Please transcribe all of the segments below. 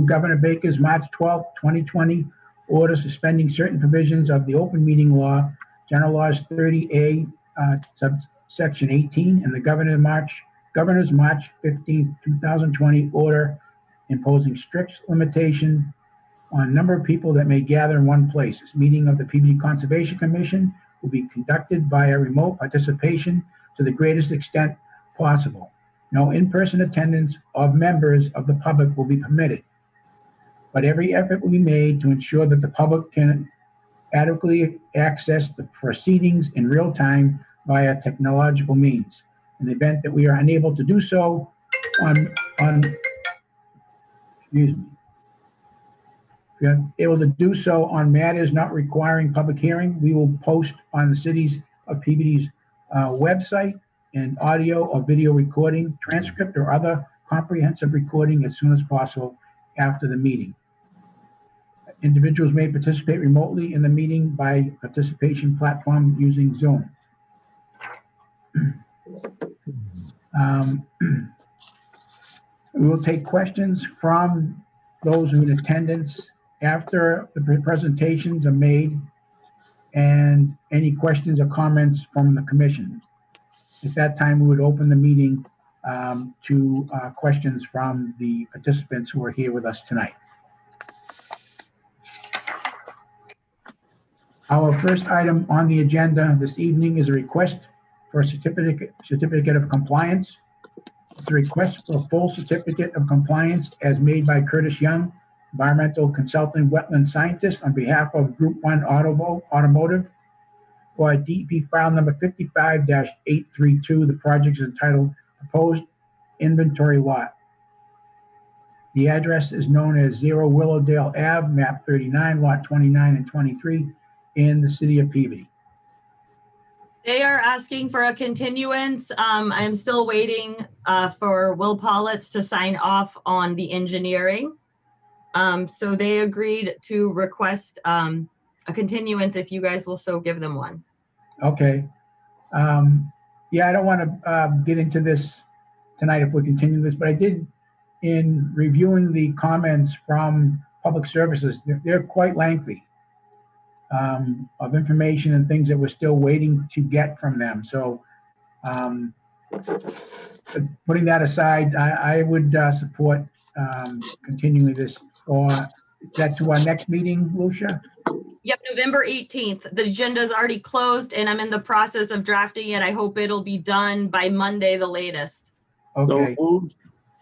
Governor Baker's March 12, 2020 order suspending certain provisions of the open meeting law, General Laws 30A, subsection 18, and the Governor's March 15, 2020 order imposing strict limitation on number of people that may gather in one place. This meeting of the Peabody Conservation Commission will be conducted by a remote participation to the greatest extent possible. No in-person attendance of members of the public will be permitted, but every effort will be made to ensure that the public can adequately access the proceedings in real time via technological means. In the event that we are unable to do so if we are able to do so on matters not requiring public hearing, we will post on the city's of Peabody's website an audio or video recording, transcript, or other comprehensive recording as soon as possible after the meeting. Individuals may participate remotely in the meeting by participation platform using Zoom. We will take questions from those who are in attendance after the presentations are made and any questions or comments from the commission. At that time, we would open the meeting to questions from the participants who are here with us tonight. Our first item on the agenda this evening is a request for a certificate of compliance. It's a request for a full certificate of compliance as made by Curtis Young, environmental consultant, wetland scientist, on behalf of Group 1 Automotive for DEP file number 55-832. The project is entitled Proposed Inventory Lot. The address is known as 0 Willowdale Ave, map 39, lot 29 and 23 in the city of Peabody. They are asking for a continuance. I'm still waiting for Will Pollitt to sign off on the engineering. So they agreed to request a continuance if you guys will so give them one. Okay. Yeah, I don't want to get into this tonight if we continue this, but I did, in reviewing the comments from Public Services, they're quite lengthy. Of information and things that we're still waiting to get from them. So putting that aside, I would support continuing this or get to our next meeting, Lucia? Yep, November 18th. The agenda is already closed and I'm in the process of drafting it. I hope it'll be done by Monday, the latest. Okay. So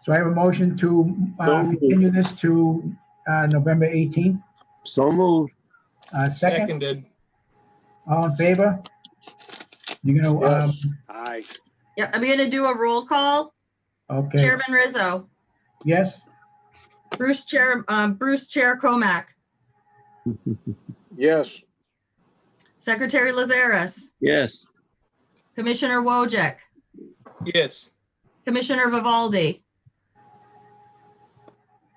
I have a motion to continue this to November 18th. So moved. Seconded. All in favor? You're gonna Aye. Yeah, I'm gonna do a roll call. okay. Chairman Rizzo, Yes. Bruce Chair Comack, Yes. Secretary Lazaris, Yes. Commissioner Wojcik, Yes. Commissioner Vivaldi,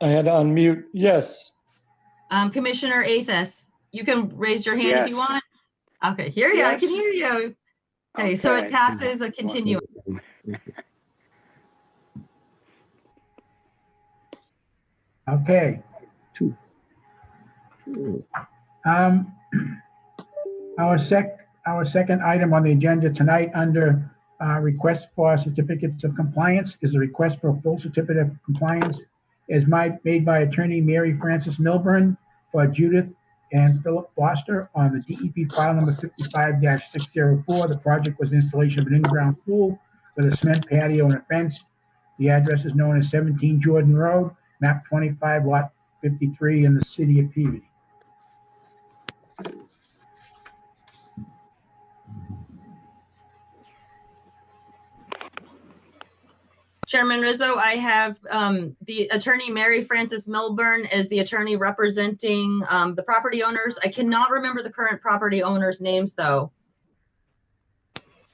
I had to unmute. Yes. Commissioner Athos. You can raise your hand if you want. Okay, here you. I can hear you. Okay, so it passes a continuum. Okay. Our second item on the agenda tonight under request for certificates of compliance is a request for a full certificate of compliance is made by attorney Mary Frances Milburn for Judith and Philip Foster on the DEP file number 55-604. The project was installation of an in-ground pool with a cement patio and a fence. The address is known as 17 Jordan Road, map 25, lot 53 in the city of Peabody. Chairman Rizzo, I have the attorney Mary Frances Milburn as the attorney representing the property owners. I cannot remember the current property owners' names though.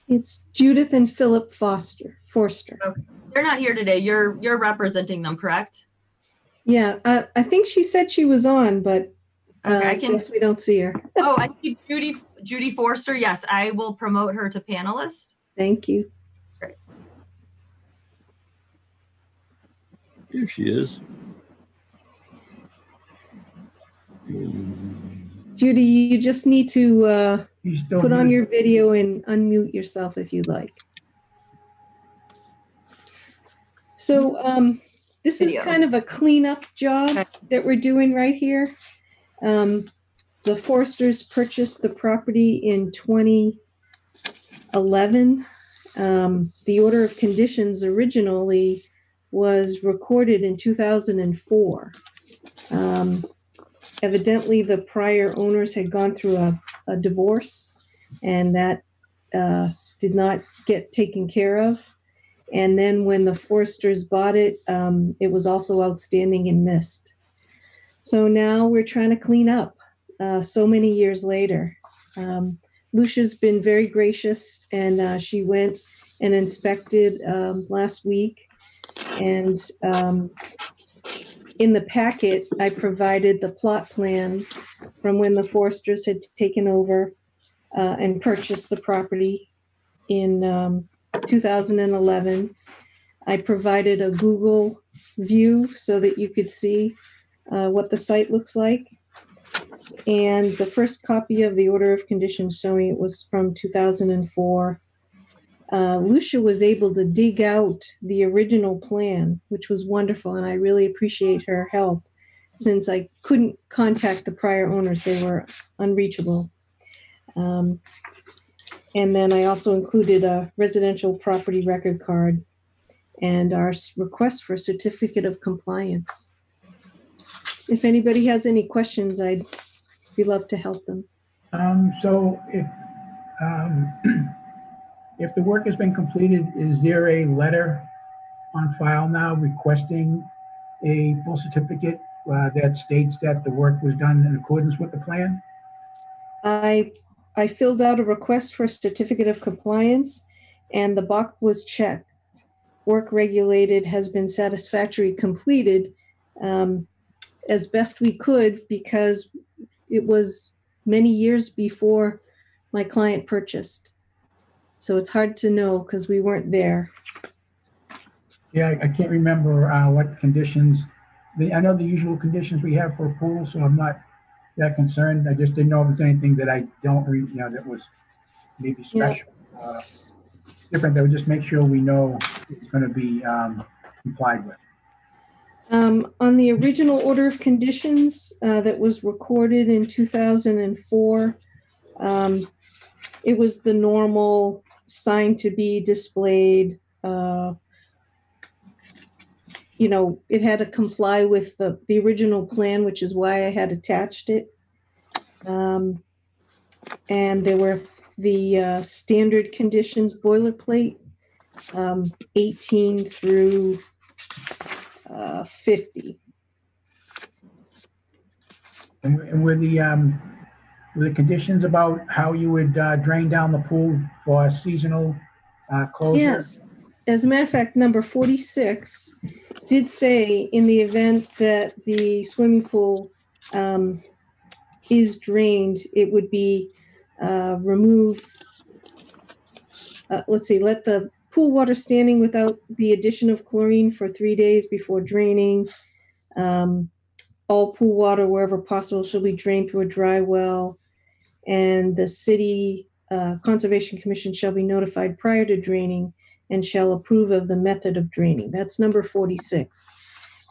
It's Judith and Philip Forster. Okay. They're not here today. You're representing them, correct? Yeah, I think she said she was on, but Okay, I guess we don't see her. Oh, I see Judy Forster. Yes, I will promote her to panelist. Thank you. Great. Here she is. Judy, you just need to He's still put on muted. your video and unmute yourself if you'd like. So this is Video. kind of a cleanup job Okay. that we're doing right here. The Foresters purchased the property in 2011. The order of conditions originally was recorded in 2004. Evidently, the prior owners had gone through a divorce, and that did not get taken care of. And then when the Foresters bought it, it was also outstanding and missed. So now we're trying to clean up so many years later. Lucia's been very gracious, and she went and inspected last week. And in the packet, I provided the plot plan from when the Foresters had taken over and purchased the property in 2011. I provided a Google view so that you could see what the site looks like. And the first copy of the order of conditions showing it was from 2004. Lucia was able to dig out the original plan, which was wonderful, and I really appreciate her help since I couldn't contact the prior owners. They were unreachable. And then I also included a residential property record card and our request for certificate of compliance. If anybody has any questions, I'd be love to help them. So if the work has been completed, is there a letter on file now requesting a full certificate that states that the work was done in accordance with the plan? I filled out a request for a certificate of compliance, and the box was checked. Work regulated has been satisfactorily completed as best we could because it was many years before my client purchased. So it's hard to know because we weren't there. Yeah, I can't remember what conditions. I know the usual conditions we have for a pool, so I'm not that concerned. I just didn't know if there's anything that I don't read, that was maybe special, different. That would just make sure we know it's going to be complied with. On the original order of conditions that was recorded in 2004, it was the normal sign to be displayed. It had to comply with the original plan, which is why I had attached it. And there were the standard conditions boilerplate, 18 through 50. And were the conditions about how you would drain down the pool for seasonal closure? Yes. As a matter of fact, number 46 did say in the event that the swimming pool is drained, it would be let the pool water standing without the addition of chlorine for 3 days before draining. All pool water, wherever possible, shall be drained through a dry well, and the city Conservation Commission shall be notified prior to draining and shall approve of the method of draining. That's number 46.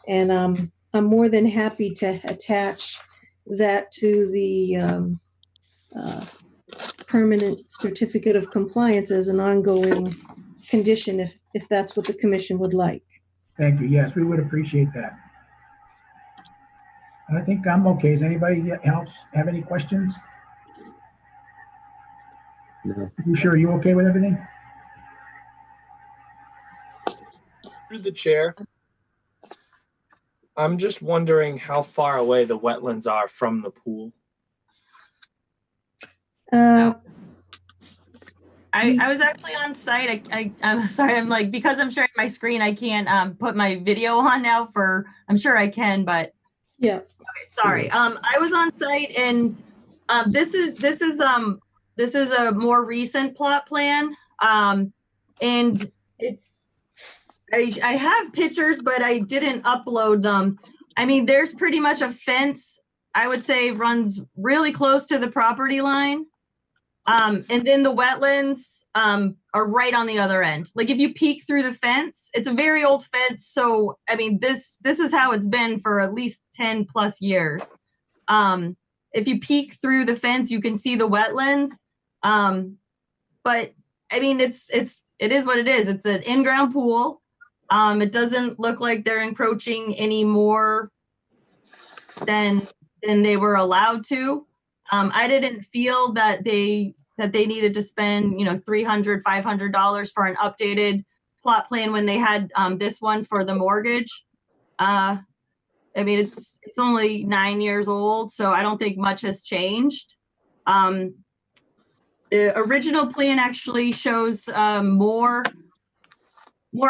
And I'm more than happy to attach that to the permanent certificate of compliance as an ongoing condition if that's what the commission would like. Thank you. Yes, we would appreciate that. I think I'm okay. Does anybody else have any questions? No. You sure? Are you okay with everything? Through the chair, I'm just wondering how far away the wetlands are from the pool. I was actually on site. I'm sorry. I'm like, because I'm sharing my screen, I can't put my video on now I'm sure I can, but Yeah. okay, sorry. I was on site, and this is a more recent plot plan. And I have pictures, but I didn't upload them. I mean, there's pretty much a fence I would say runs really close to the property line. And then the wetlands are right on the other end. Like if you peek through the fence, it's a very old fence. So, I mean, this is how it's been for at least 10 plus years. If you peek through the fence, you can see the wetlands. But I mean, it is what it is. It's an in-ground pool. It doesn't look like they're encroaching any more than they were allowed to. I didn't feel that they needed to spend, $300, $500 for an updated plot plan when they had this one for the mortgage. I mean, it's only 9 years old, so I don't think much has changed. The original plan actually shows more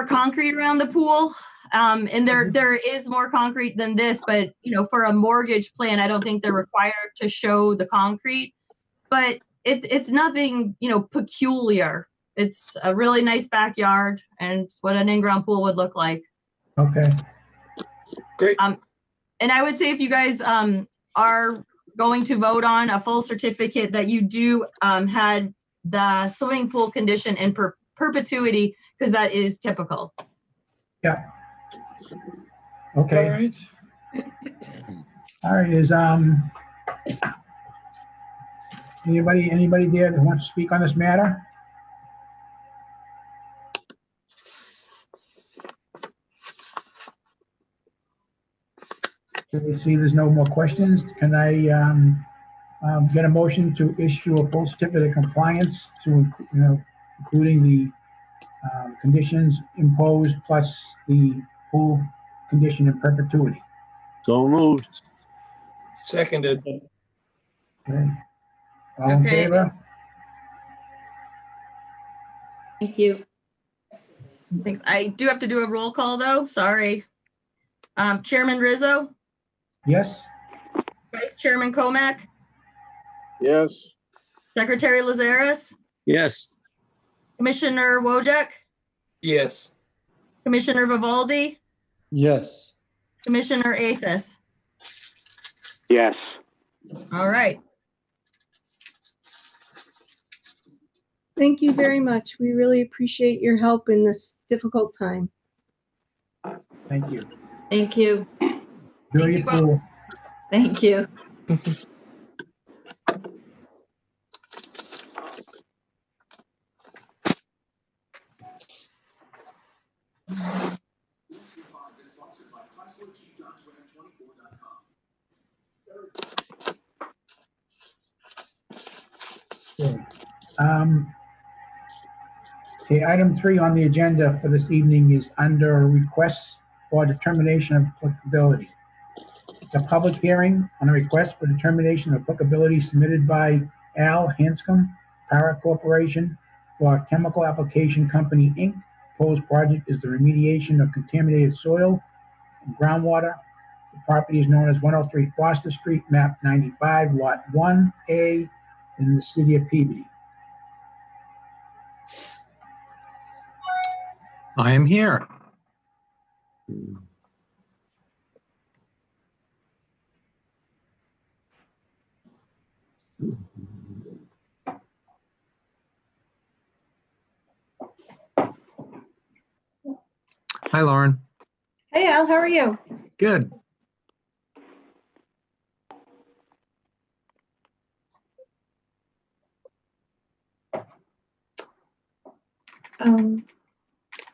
concrete around the pool. And there is more concrete than this, but for a mortgage plan, I don't think they're required to show the concrete. But it's nothing peculiar. It's a really nice backyard, and it's what an in-ground pool would look like. Okay. Great. And I would say if you guys are going to vote on a full certificate, that you do had the swimming pool condition in perpetuity, because that is typical. Yeah. All Okay. right. All right. Is anybody there that wants to speak on this matter? Okay, see, there's no more questions. Can I get a motion to issue a full certificate of compliance to, including the conditions imposed plus the pool condition in perpetuity? So moved. Seconded. Okay. All in Okay. favor? Thank you. Thanks. I do have to do a roll call though. Sorry. Chairman Rizzo, Yes? Vice Chairman Comack, Yes. Secretary Lazaris, Yes. Commissioner Wojcik, Yes. Commissioner Vivaldi, yes. Commissioner Athos. Yes. All right. Thank you very much. We really appreciate your help in this difficult time. Thank you. Thank you. Enjoy your pool. Thank you. Okay. Okay, item 3 on the agenda for this evening is under requests for determination of applicability. It's a public hearing on a request for determination of applicability submitted by Al Hanscom, Para Corporation, for Chemical Application Company, Inc. Proposed project is the remediation of contaminated soil and groundwater. The property is known as 103 Foster Street, map 95, lot 1A, in the city of Peabody. I am here. Hi, Lauren. Hey, Al, how are you? Good.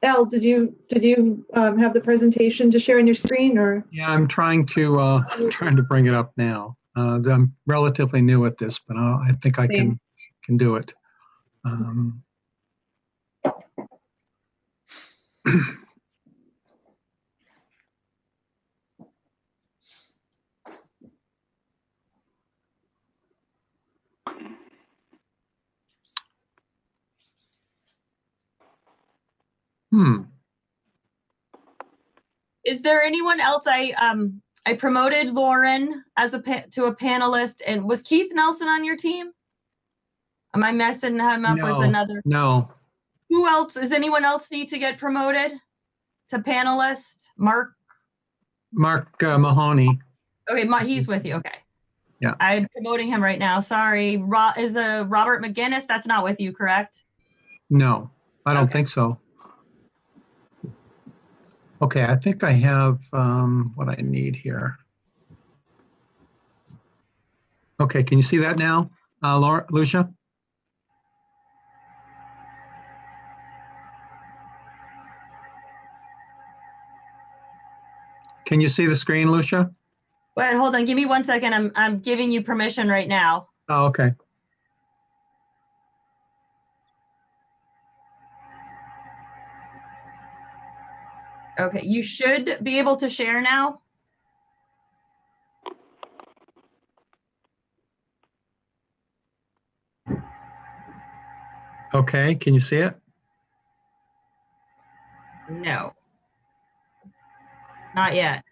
Al, did you have the presentation to share on your screen, or? Yeah, I'm trying to bring it up now. I'm relatively new at this, but I think I can do it. Is there anyone else? I promoted Lauren as to a panelist, and was Keith Nelson on your team? Am I messing him up with another? No. Who else? Does anyone else need to get promoted to panelist? Mark Mahoney. Okay, he's with you. Okay. I'm promoting him right now. Sorry. Is Robert McGinnis? That's not with you, correct? No, I don't Okay. think so. Okay, I think I have what I need here. Okay, can you see that now, Lucia? Can you see the screen, Lucia? Wait, hold on. Give me 1 second. I'm giving you permission right now. Oh, okay. Okay, you should be able to share now. Okay, can you see it? No, not yet.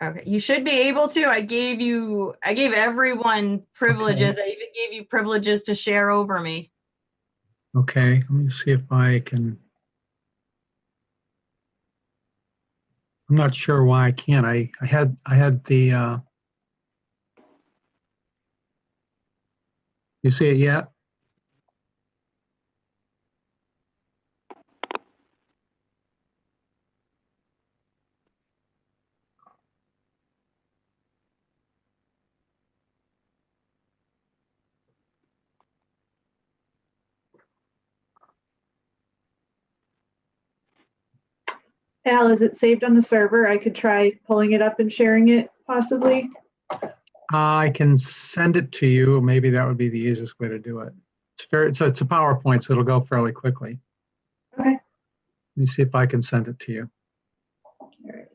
Okay, you should be able to. I gave everyone privileges. I even gave you privileges to share over me. Okay, let me see if I can. I'm not sure why I can't. I had the. You see it yet? Al, is it saved on the server? I could try pulling it up and sharing it, possibly. I can send it to you. Maybe that would be the easiest way to do it. It's a PowerPoint, so it'll go fairly quickly. Okay. Let me see if I can send it to you. All right.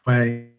Way.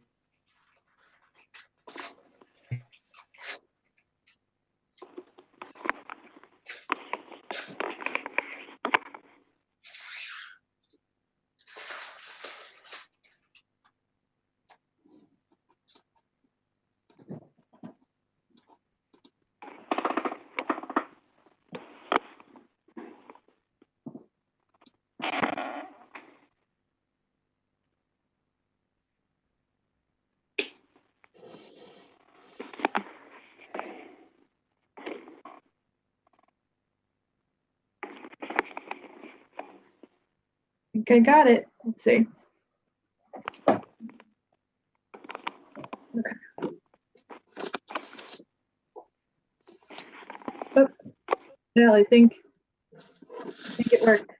I think I got it. Let's see. Okay. Oh, Al, I think it worked.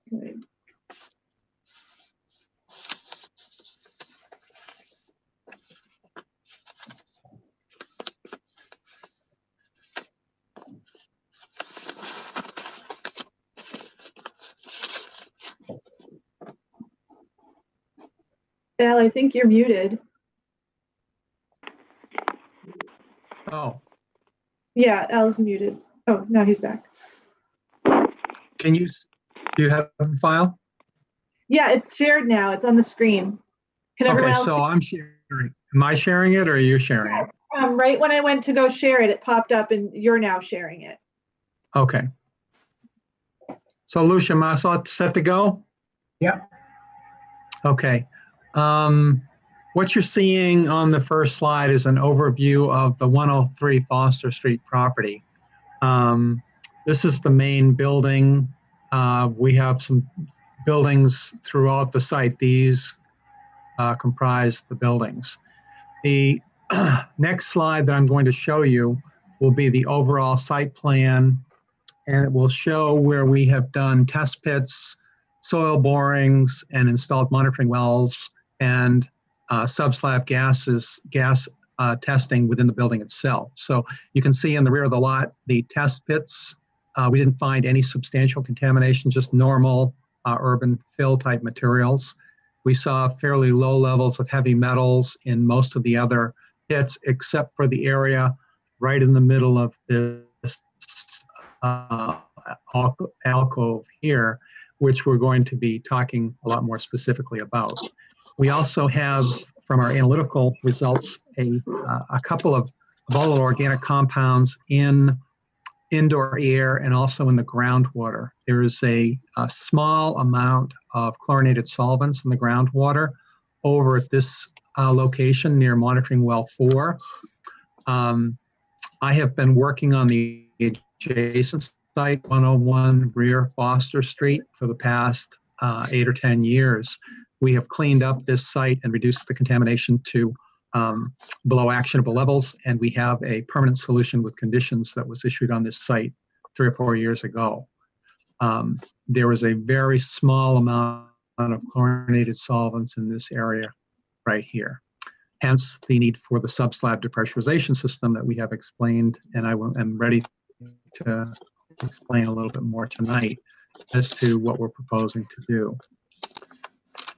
Good. Al, I think you're muted. Oh, Yeah, Al's muted. Oh, now he's back. do you have the file? Yeah, it's shared now. It's on the screen. Can everyone Okay, else so see? I'm sharing. Am I sharing it or are you sharing it? Right when I went to go share it, it popped up and you're now sharing it. Okay. So Lucia, am I set to go? Yep. Okay. What you're seeing on the first slide is an overview of the 103 Foster Street property. This is the main building. We have some buildings throughout the site. These comprise the buildings. The next slide that I'm going to show you will be the overall site plan, and it will show where we have done test pits, soil borings, and installed monitoring wells and subslab gas testing within the building itself. So you can see in the rear of the lot, the test pits. We didn't find any substantial contamination, just normal urban fill type materials. We saw fairly low levels of heavy metals in most of the other pits, except for the area right in the middle of this alcove here, which we're going to be talking a lot more specifically about. We also have, from our analytical results, a couple of volatile organic compounds in indoor air and also in the groundwater. There is a small amount of chlorinated solvents in the groundwater over at this location near monitoring well 4. I have been working on the adjacent site, 101 rear Foster Street, for the past 8 or 10 years. We have cleaned up this site and reduced the contamination to below actionable levels, and we have a permanent solution with conditions that was issued on this site 3 or 4 years ago. There was a very small amount of chlorinated solvents in this area right here. Hence the need for the subslab depressurization system that we have explained, and I am ready to explain a little bit more tonight as to what we're proposing to do.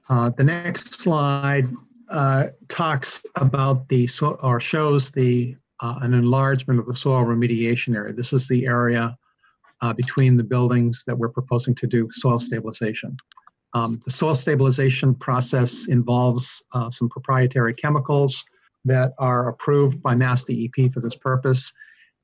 The next slide talks about or shows an enlargement of the soil remediation area. This is the area between the buildings that we're proposing to do soil stabilization. The soil stabilization process involves some proprietary chemicals that are approved by Mass DEP for this purpose,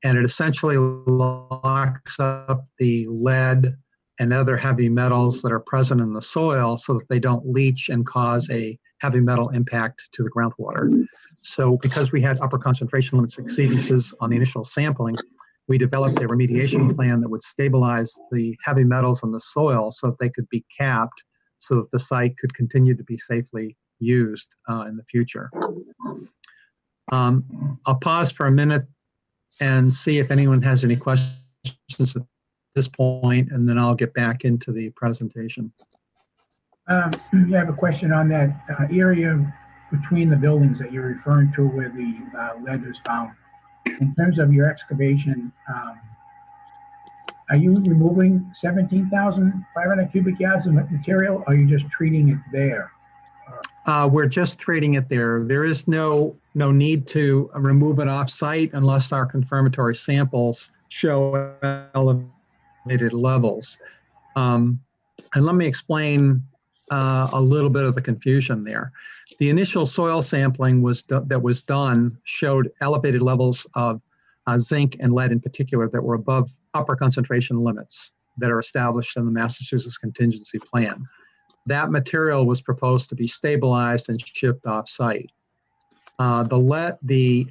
and it essentially locks up the lead and other heavy metals that are present in the soil so that they don't leach and cause a heavy metal impact to the groundwater. So because we had upper concentration limits exceedances on the initial sampling, we developed a remediation plan that would stabilize the heavy metals in the soil so that they could be capped so that the site could continue to be safely used in the future. I'll pause for a minute and see if anyone has any questions at this point, and then I'll get back into the presentation. You have a question on that area between the buildings that you're referring to where the lead was found. In terms of your excavation, are you removing 17,500 cubic yards of material, or are you just treating it there? We're just treating it there. There is no need to remove it off-site unless our confirmatory samples show elevated levels. And let me explain a little bit of the confusion there. The initial soil sampling that was done showed elevated levels of zinc and lead in particular that were above upper concentration limits that are established in the Massachusetts contingency plan. That material was proposed to be stabilized and shipped off-site. The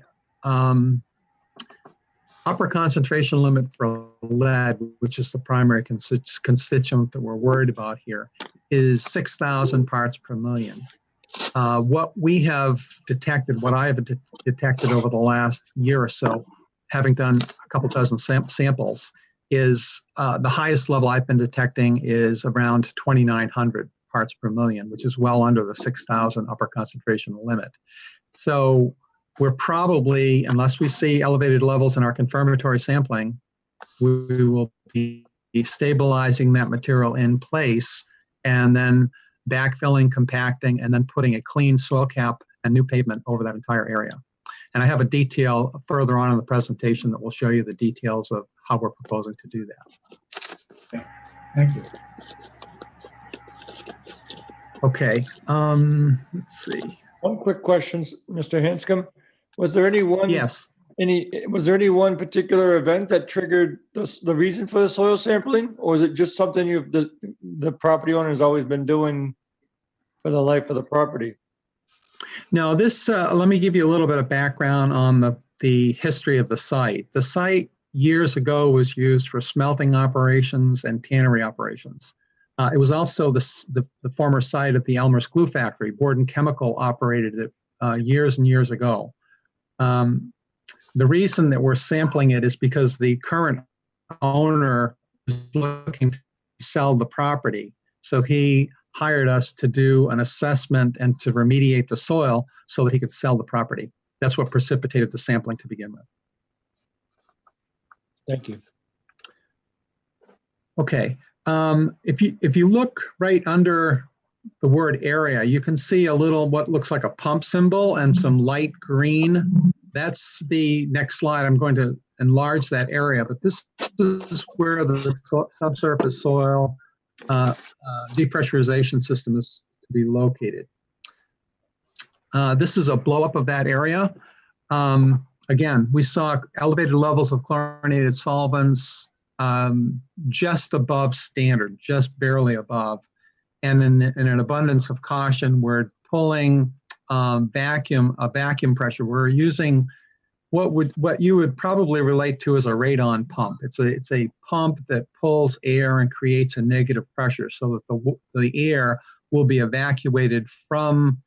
upper concentration limit for lead, which is the primary constituent that we're worried about here, is 6,000 parts per million. What we have detected, what I have detected over the last year or so, having done a couple dozen samples, is the highest level I've been detecting is around 2,900 parts per million, which is well under the 6,000 upper concentration limit. So we're probably, unless we see elevated levels in our confirmatory sampling, we will be stabilizing that material in place and then backfilling, compacting, and then putting a clean soil cap and new pavement over that entire area. And I have a detail further on in the presentation that will show you the details of how we're proposing to do that. Thank you. Okay, let's see. One quick question, Mr. Hanscom. Was there any one? Yes. Was there any one particular event that triggered the reason for the soil sampling, or is it just something the property owner has always been doing for the life of the property? No, this, let me give you a little bit of background on the history of the site. The site years ago was used for smelting operations and tannery operations. It was also the former site of the Elmer's glue factory. Borden Chemical operated it years and years ago. The reason that we're sampling it is because the current owner is looking to sell the property. So he hired us to do an assessment and to remediate the soil so that he could sell the property. That's what precipitated the sampling to begin with. Thank you. Okay, if you look right under the word area, you can see a little what looks like a pump symbol and some light green. That's the next slide. I'm going to enlarge that area, but this is where the subsurface soil depressurization system is to be located. This is a blow up of that area. Again, we saw elevated levels of chlorinated solvents just above standard, just barely above. And in an abundance of caution, we're pulling a vacuum pressure. We're using what you would probably relate to as a radon pump. It's a pump that pulls air and creates a negative pressure so that the air will be evacuated from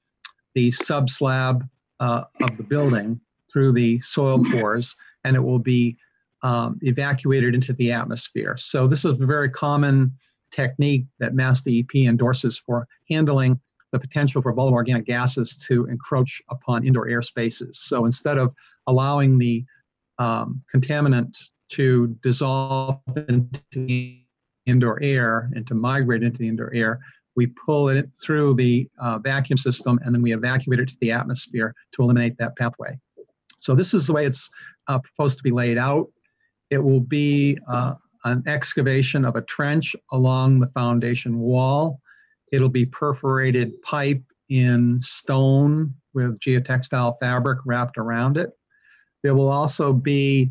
the subslab of the building through the soil pores, and it will be evacuated into the atmosphere. So this is a very common technique that Mass DEP endorses for handling the potential for volatile organic gases to encroach upon indoor air spaces. So instead of allowing the contaminant to dissolve into the indoor air and to migrate into the indoor air, we pull it through the vacuum system and then we evacuate it to the atmosphere to eliminate that pathway. So this is the way it's proposed to be laid out. It will be an excavation of a trench along the foundation wall. It'll be perforated pipe in stone with geotextile fabric wrapped around it. There will also be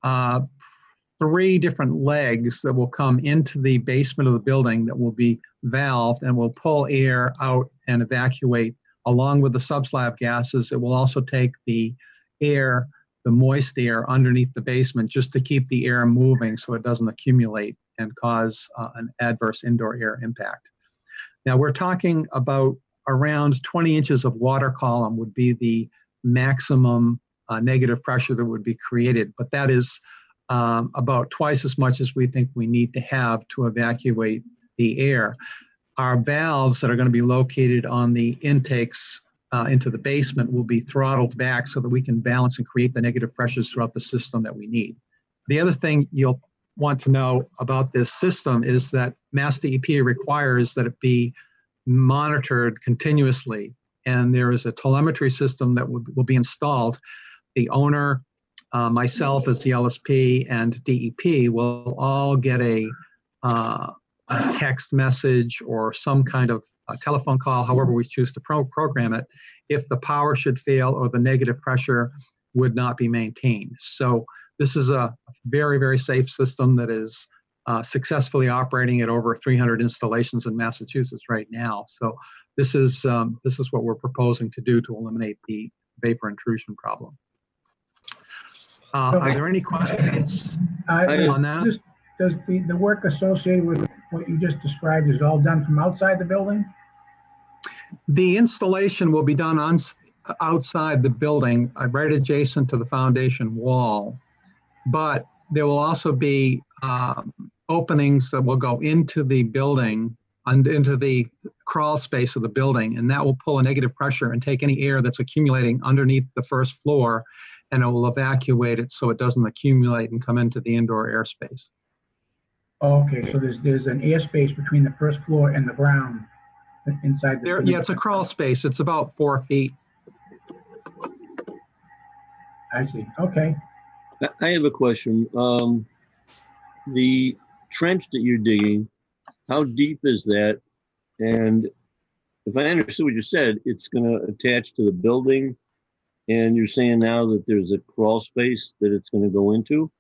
3 different legs that will come into the basement of the building that will be valved and will pull air out and evacuate along with the subslab gases. It will also take the air, the moist air underneath the basement just to keep the air moving so it doesn't accumulate and cause an adverse indoor air impact. Now we're talking about around 20 inches of water column would be the maximum negative pressure that would be created, but that is about twice as much as we think we need to have to evacuate the air. Our valves that are going to be located on the intakes into the basement will be throttled back so that we can balance and create the negative pressures throughout the system that we need. The other thing you'll want to know about this system is that Mass DEP requires that it be monitored continuously, and there is a telemetry system that will be installed. The owner, myself as the LSP, and DEP will all get a text message or some kind of a telephone call, however we choose to program it, if the power should fail or the negative pressure would not be maintained. So this is a very, very safe system that is successfully operating at over 300 installations in Massachusetts right now. So this is what we're proposing to do to eliminate the vapor intrusion problem. Are there any questions on that? Does the work associated with what you just described is all done from outside the building? The installation will be done outside the building, right adjacent to the foundation wall, but there will also be openings that will go into the building and into the crawl space of the building, and that will pull a negative pressure and take any air that's accumulating underneath the first floor, and it will evacuate it so it doesn't accumulate and come into the indoor airspace. Okay, so there's an airspace between the first floor and the ground inside the building. Yeah, it's a crawl space. It's about 4 feet. I see. Okay. I have a question. The trench that you're digging, how deep is that? And if I understood what you said, it's going to attach to the building, and you're saying now that there's a crawl space that it's going to go into?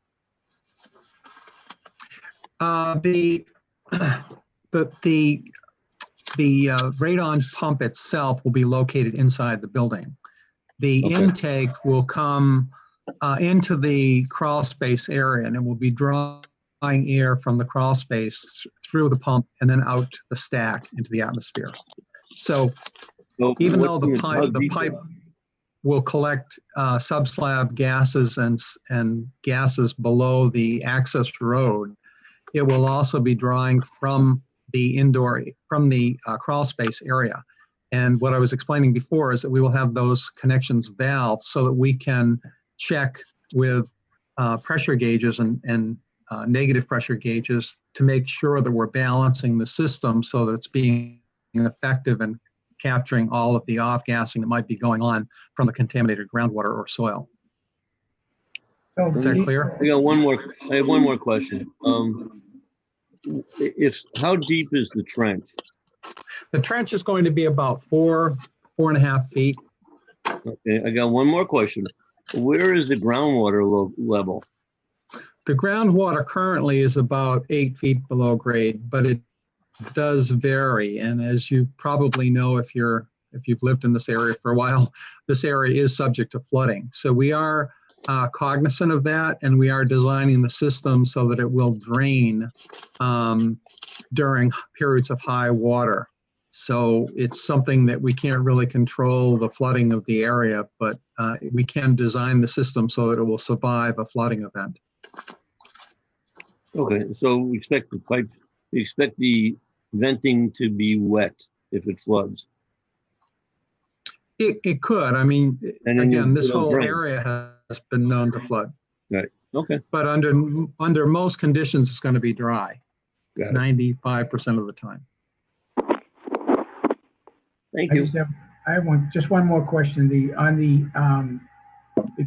The radon pump itself will be located inside the building. The Okay. intake will come into the crawl space area, and it will be drawing air from the crawl space through the pump and then out the stack into the atmosphere. So So even though how the deep- pipe will collect subslab gases and gases below the access road, it will also be drawing from the crawl space area. And what I was explaining before is that we will have those connections valved so that we can check with pressure gauges and negative pressure gauges to make sure that we're balancing the system so that it's being effective in capturing all of the off-gassing that might be going on from the contaminated groundwater or soil. So Is that clear? I have one more question. How deep is the trench? The trench is going to be about 4.5 feet. Okay, I got one more question. Where is the groundwater level? The groundwater currently is about 8 feet below grade, but it does vary. And as you probably know, if you've lived in this area for a while, this area is subject to flooding. So we are cognizant of that, and we are designing the system so that it will drain during periods of high water. So it's something that we can't really control the flooding of the area, but we can design the system so that it will survive a flooding event. Okay, so we expect the venting to be wet if it floods. It could. I mean, And then again, this it'll whole drain. area has been known to flood. Right. Okay. But under most conditions, it's going to be dry, Got it. 95% of the time. Thank I you. have just one more question. The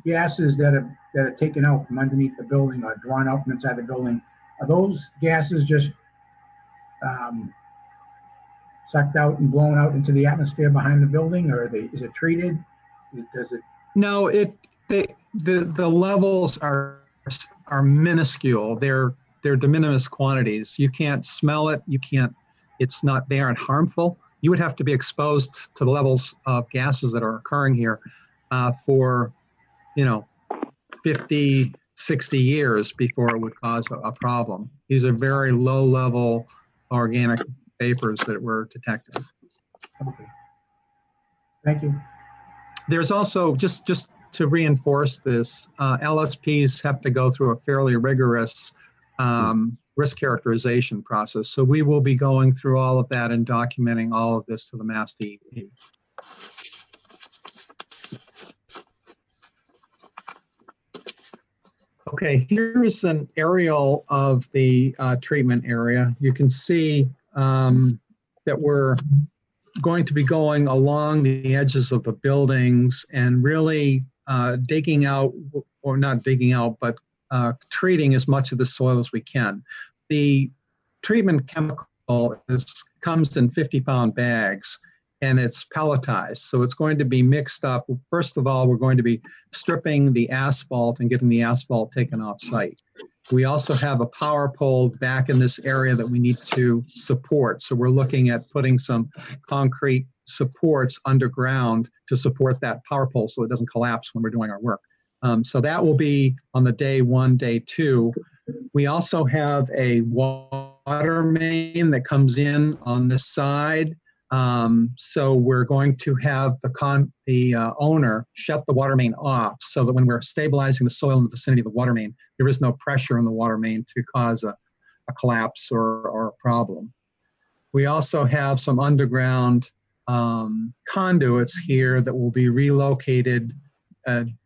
gases that are taken out from underneath the building or drawn out from inside the building, are those gases just sucked out and blown out into the atmosphere behind the building, or is it treated? No, the levels are minuscule. They're de minimis quantities. You can't smell it. They aren't harmful. You would have to be exposed to the levels of gases that are occurring here for 50, 60 years before it would cause a problem. These are very low level organic vapors that we're detecting. Okay. Thank you. There's also, just to reinforce this, LSPs have to go through a fairly rigorous risk characterization process. So we will be going through all of that and documenting all of this to the Mass DEP. Okay, here's an aerial of the treatment area. You can see that we're going to be going along the edges of the buildings and really digging out, or not digging out, but treating as much of the soil as we can. The treatment chemical comes in 50-pound bags, and it's pelletized. So it's going to be mixed up. First of all, we're going to be stripping the asphalt and getting the asphalt taken off site. We also have a power pole back in this area that we need to support. So we're looking at putting some concrete supports underground to support that power pole so it doesn't collapse when we're doing our work. So that will be on the day 1, day 2. We also have a water main that comes in on this side. So we're going to have the owner shut the water main off so that when we're stabilizing the soil in the vicinity of the water main, there is no pressure in the water main to cause a collapse or a problem. We also have some underground conduits here that will be relocated,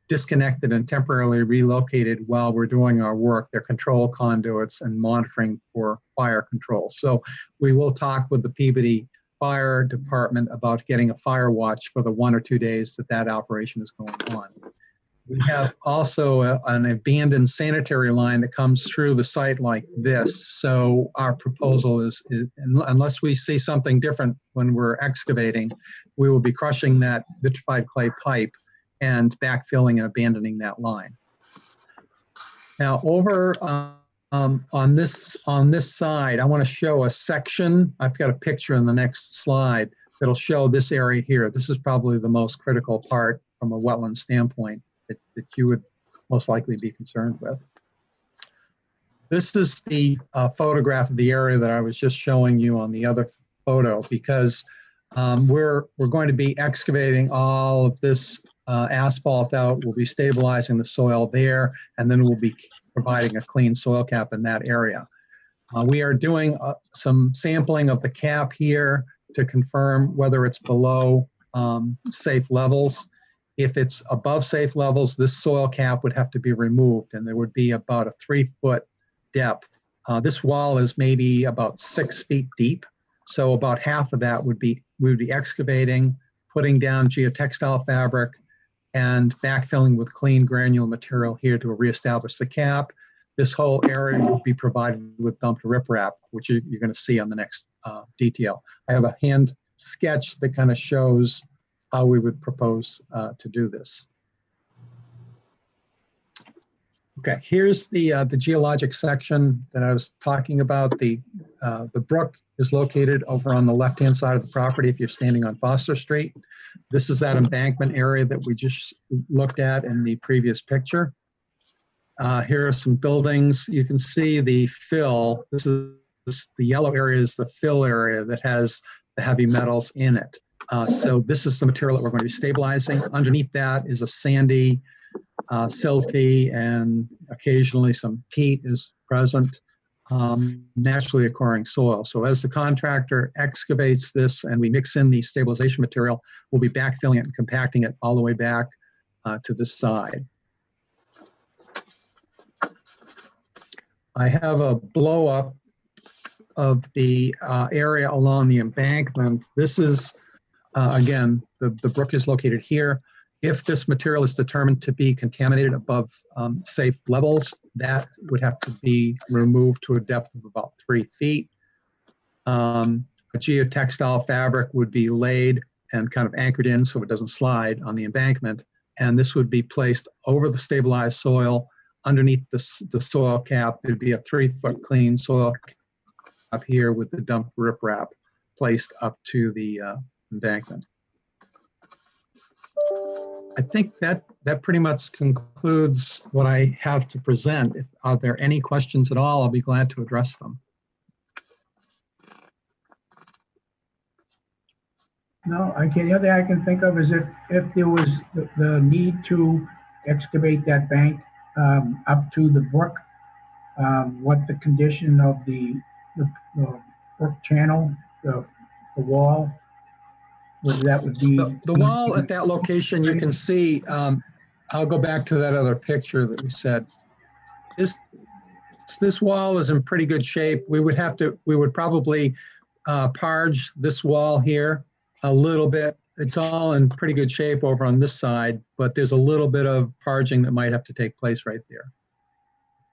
disconnected and temporarily relocated while we're doing our work. They're control conduits and monitoring for fire control. So we will talk with the Peabody Fire Department about getting a fire watch for the 1 or 2 days that operation is going on. We have also an abandoned sanitary line that comes through the site like this. So our proposal is, unless we see something different when we're excavating, we will be crushing that vitrified clay pipe and backfilling and abandoning that line. Now over on this side, I want to show a section. I've got a picture in the next slide that'll show this area here. This is probably the most critical part from a wetland standpoint that you would most likely be concerned with. This is the photograph of the area that I was just showing you on the other photo, because we're going to be excavating all of this asphalt out. We'll be stabilizing the soil there, and then we'll be providing a clean soil cap in that area. We are doing some sampling of the cap here to confirm whether it's below safe levels. If it's above safe levels, this soil cap would have to be removed, and there would be about a 3-foot depth. This wall is maybe about 6 feet deep, so about half of that we would be excavating, putting down geotextile fabric, and backfilling with clean granular material here to reestablish the cap. This whole area will be provided with dumped riprap, which you're going to see on the next detail. I have a hand sketch that kind of shows how we would propose to do this. Okay, here's the geologic section that I was talking about. The brook is located over on the left-hand side of the property if you're standing on Foster Street. This is that embankment area that we just looked at in the previous picture. Here are some buildings. You can see the fill. This is the yellow area is the fill area that has the heavy metals in it. So this is the material that we're going to be stabilizing. Underneath that is a sandy, silty, and occasionally some peat is present, naturally occurring soil. So as the contractor excavates this and we mix in the stabilization material, we'll be backfilling it and compacting it all the way back to this side. I have a blow up of the area along the embankment. This is, again, the brook is located here. If this material is determined to be contaminated above safe levels, that would have to be removed to a depth of about 3 feet. A geotextile fabric would be laid and kind of anchored in so it doesn't slide on the embankment. And this would be placed over the stabilized soil. Underneath the soil cap, there'd be a 3-foot clean soil cap here with the dumped riprap placed up to the embankment. I think that pretty much concludes what I have to present. If are there any questions at all, I'll be glad to address them. No, the other thing I can think of is if there was the need to excavate that bank up to the brook, what the condition of the brook channel, the wall, whether that would be. The wall at that location, you can see, I'll go back to that other picture that we said. This wall is in pretty good shape. We would probably parge this wall here a little bit. It's all in pretty good shape over on this side, but there's a little bit of parging that might have to take place right there.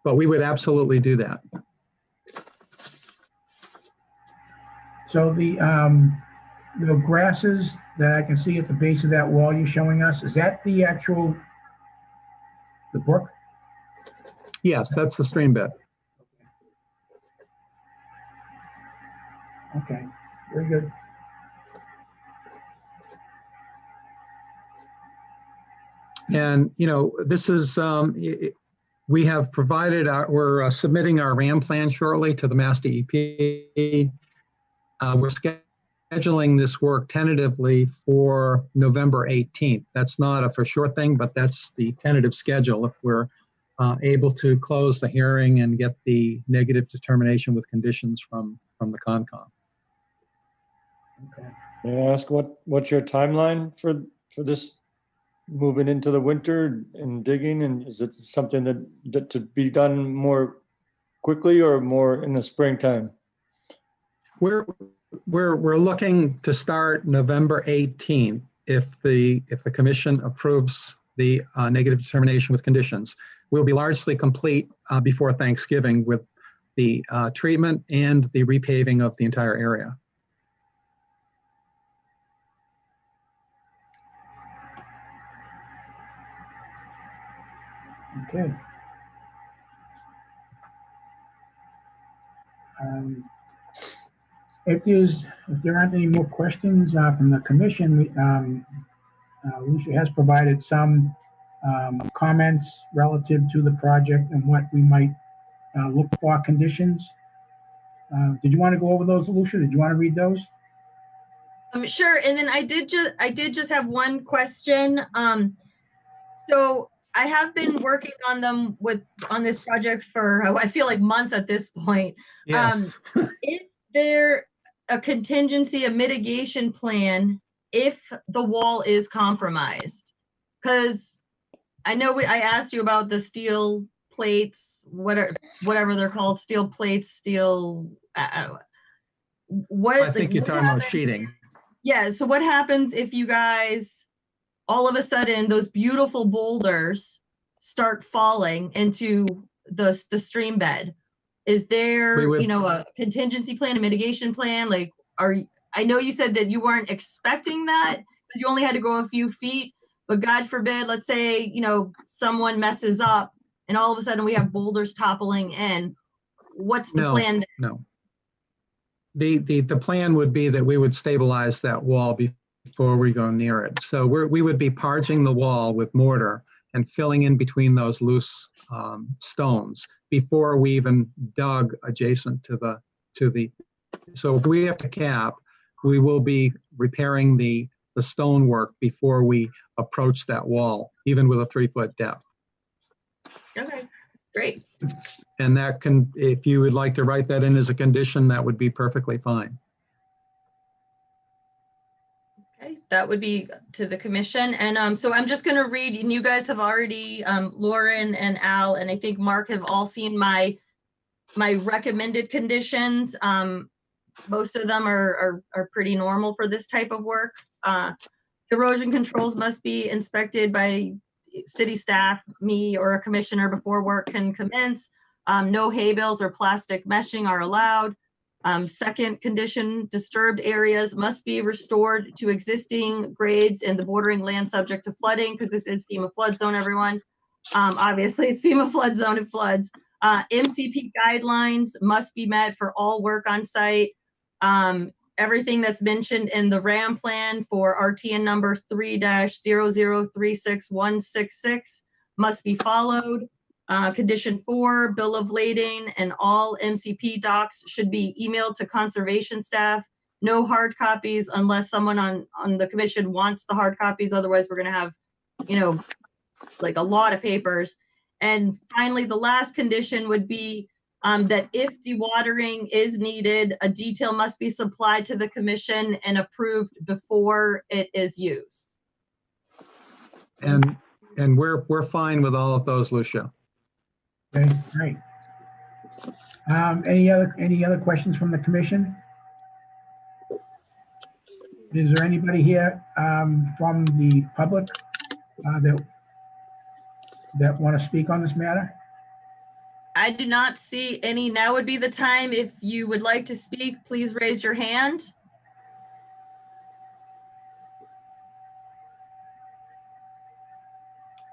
But we would absolutely do that. So the grasses that I can see at the base of that wall you're showing us, is that the brook? Yes, that's the stream bed. Okay, very good. And, you know, this is, we have provided, we're submitting our RAM plan shortly to the Mass DEP. We're scheduling this work tentatively for November 18th. That's not a for sure thing, but that's the tentative schedule if we're able to close the hearing and get the negative determination with conditions from the Concom. Okay. May I ask what's your timeline for this moving into the winter and digging? And is it something that to be done more quickly or more in the springtime? We're looking to start November 18th if the commission approves the negative determination with conditions. We'll be largely complete before Thanksgiving with the treatment and the repaving of the entire area. Okay. If there aren't any more questions from the commission, Lucia has provided some comments relative to the project and what we might look for conditions. Did you want to go over those, Lucia? Did you want to read those? Sure. And then I did just have one question. So I have been working on on this project for, I feel like months at this point. Yes. Is there a contingency, a mitigation plan if the wall is compromised? Because I know I asked you about the steel plates, whatever they're called, steel plates, steel. I think you're talking about sheeting. Yeah. So what happens if you guys, all of a sudden, those beautiful boulders start falling into the stream bed? Is there, a contingency plan, a mitigation plan? Like, I know you said that you weren't expecting that because you only had to go a few feet, but God forbid, let's say, someone messes up and all of a sudden we have boulders toppling in. What's the plan? No. The plan would be that we would stabilize that wall before we go near it. So we would be parging the wall with mortar and filling in between those loose stones before we even dug adjacent to the. So if we have to cap, we will be repairing the stonework before we approach that wall, even with a 3-foot depth. Okay, great. And that can, if you would like to write that in as a condition, that would be perfectly fine. Okay, that would be to the commission. And so I'm just going to read, and you guys have already, Lauren and Al, and I think Mark have all seen my recommended conditions. Most of them are pretty normal for this type of work. Erosion controls must be inspected by city staff, me, or a commissioner before work can commence. No hay bales or plastic meshing are allowed. Second condition, disturbed areas must be restored to existing grades in the bordering land subject to flooding, because this is FEMA flood zone, everyone. Obviously, it's FEMA flood zone, it floods. MCP guidelines must be met for all work on site. Everything that's mentioned in the RAM plan for RTN number 3-0036166 must be followed. Condition 4, bill of lading and all MCP docs should be emailed to conservation staff. No hard copies unless someone on the commission wants the hard copies. Otherwise, we're going to have, like a lot of papers. And finally, the last condition would be that if dewatering is needed, a detail must be supplied to the commission and approved before it is used. And we're fine with all of those, Lucia. Okay, great. Any other questions from the commission? Is there anybody here from the public that want to speak on this matter? I do not see any. Now would be the time. If you would like to speak, please raise your hand.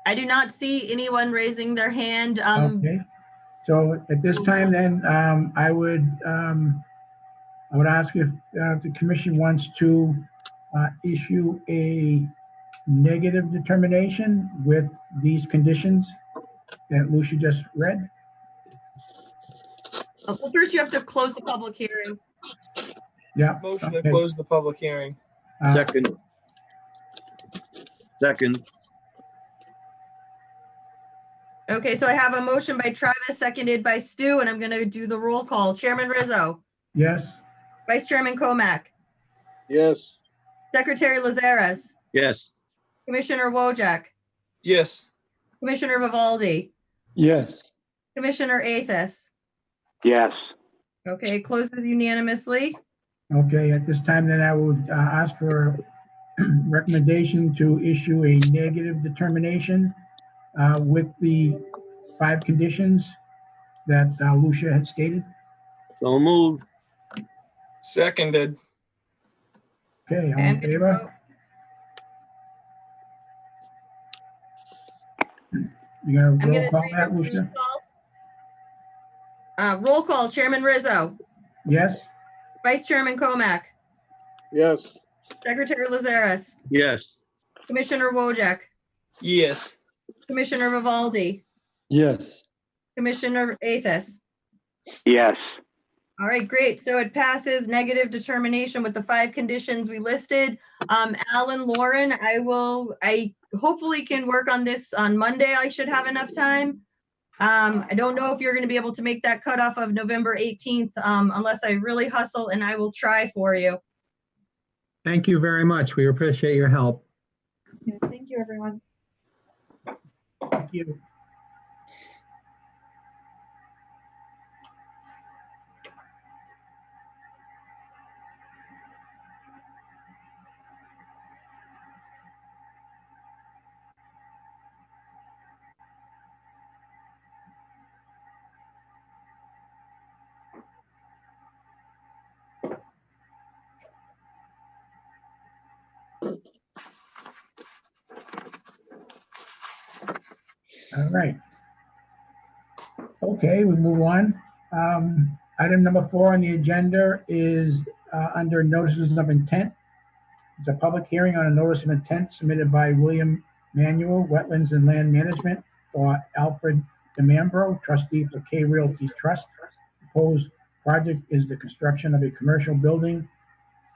I do not see anyone raising their hand. Okay. So at this time, then I would ask if the commission wants to issue a negative determination with these conditions that Lucia just read. Well, first you have to close the public hearing. Yeah. Motion okay. to close the public hearing. Second. Okay, so I have a motion by Travis, seconded by Stu, and I'm going to do the roll call. Chairman Rizzo. Yes. Vice Chairman Comack. Yes. Secretary Lazares. Yes. Commissioner Wojak. Yes. Commissioner Vivaldi. Yes. Commissioner Athos. Yes. Okay, closes unanimously. Okay. At this time, then I would ask for recommendation to issue a negative determination with the 5 conditions that Lucia had stated. So moved. Seconded. Okay, all I'm in gonna favor? vote. You gonna I'm roll gonna call read that, a roll Lucia? call. Roll call, Chairman Rizzo, Yes? Vice Chairman Comack, Yes. Secretary Lazares, Yes. Commissioner Wojak, Yes. Commissioner Vivaldi, Yes. Commissioner Athos. Yes. All right, great. So it passes negative determination with the 5 conditions we listed. Alan, Lauren, I hopefully can work on this on Monday. I should have enough time. I don't know if you're going to be able to make that cutoff of November 18th unless I really hustle, and I will try for you. Thank you very much. We appreciate your help. Yeah, thank you, everyone. Thank you. All right. Okay, we move on. Item number 4 on the agenda is under notices of intent. It's a public hearing on a notice of intent submitted by William Manuel, Wetlands and Land Management, for Alfred DeMambro, trustee for K Realty Trust. Proposed project is the construction of a commercial building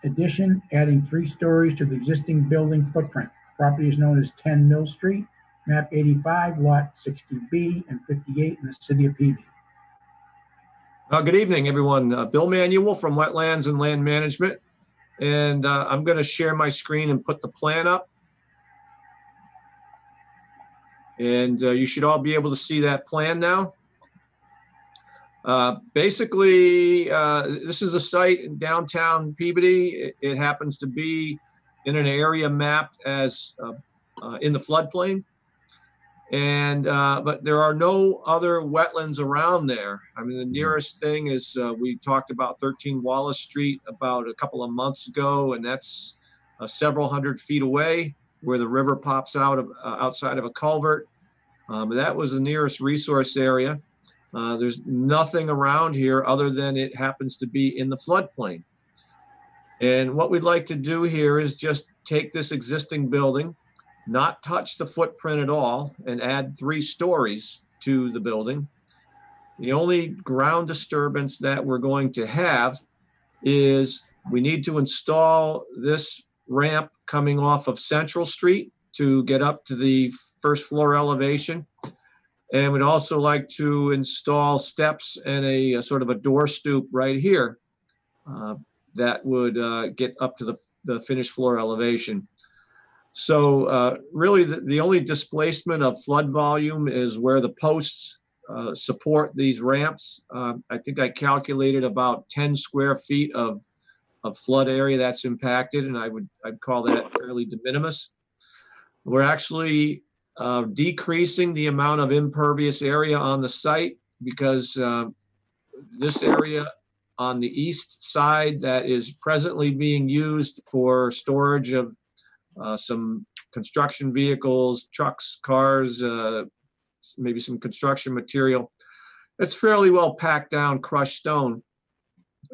addition, adding 3 stories to the existing building footprint. Property is known as 10 Mill Street, map 85, lot 60B and 58 in the city of Peabody. Good evening, everyone. Bill Manuel from Wetlands and Land Management. And I'm going to share my screen and put the plan up. And you should all be able to see that plan now. Basically, this is a site in downtown Peabody. It happens to be in an area mapped as in the floodplain. And but there are no other wetlands around there. I mean, the nearest thing is we talked about 13 Wallace Street about a couple of months ago, and that's several hundred feet away, where the river pops out of outside of a culvert. That was the nearest resource area. There's nothing around here other than it happens to be in the floodplain. And what we'd like to do here is just take this existing building, not touch the footprint at all, and add 3 stories to the building. The only ground disturbance that we're going to have is we need to install this ramp coming off of Central Street to get up to the first floor elevation. And we'd also like to install steps and a sort of a door stoop right here that would get up to the finished floor elevation. So really the only displacement of flood volume is where the posts support these ramps. I think I calculated about 10 square feet of flood area that's impacted, and I'd call that fairly de minimis. We're actually decreasing the amount of impervious area on the site because this area on the east side that is presently being used for storage of some construction vehicles, trucks, cars, maybe some construction material. It's fairly well packed down crushed stone.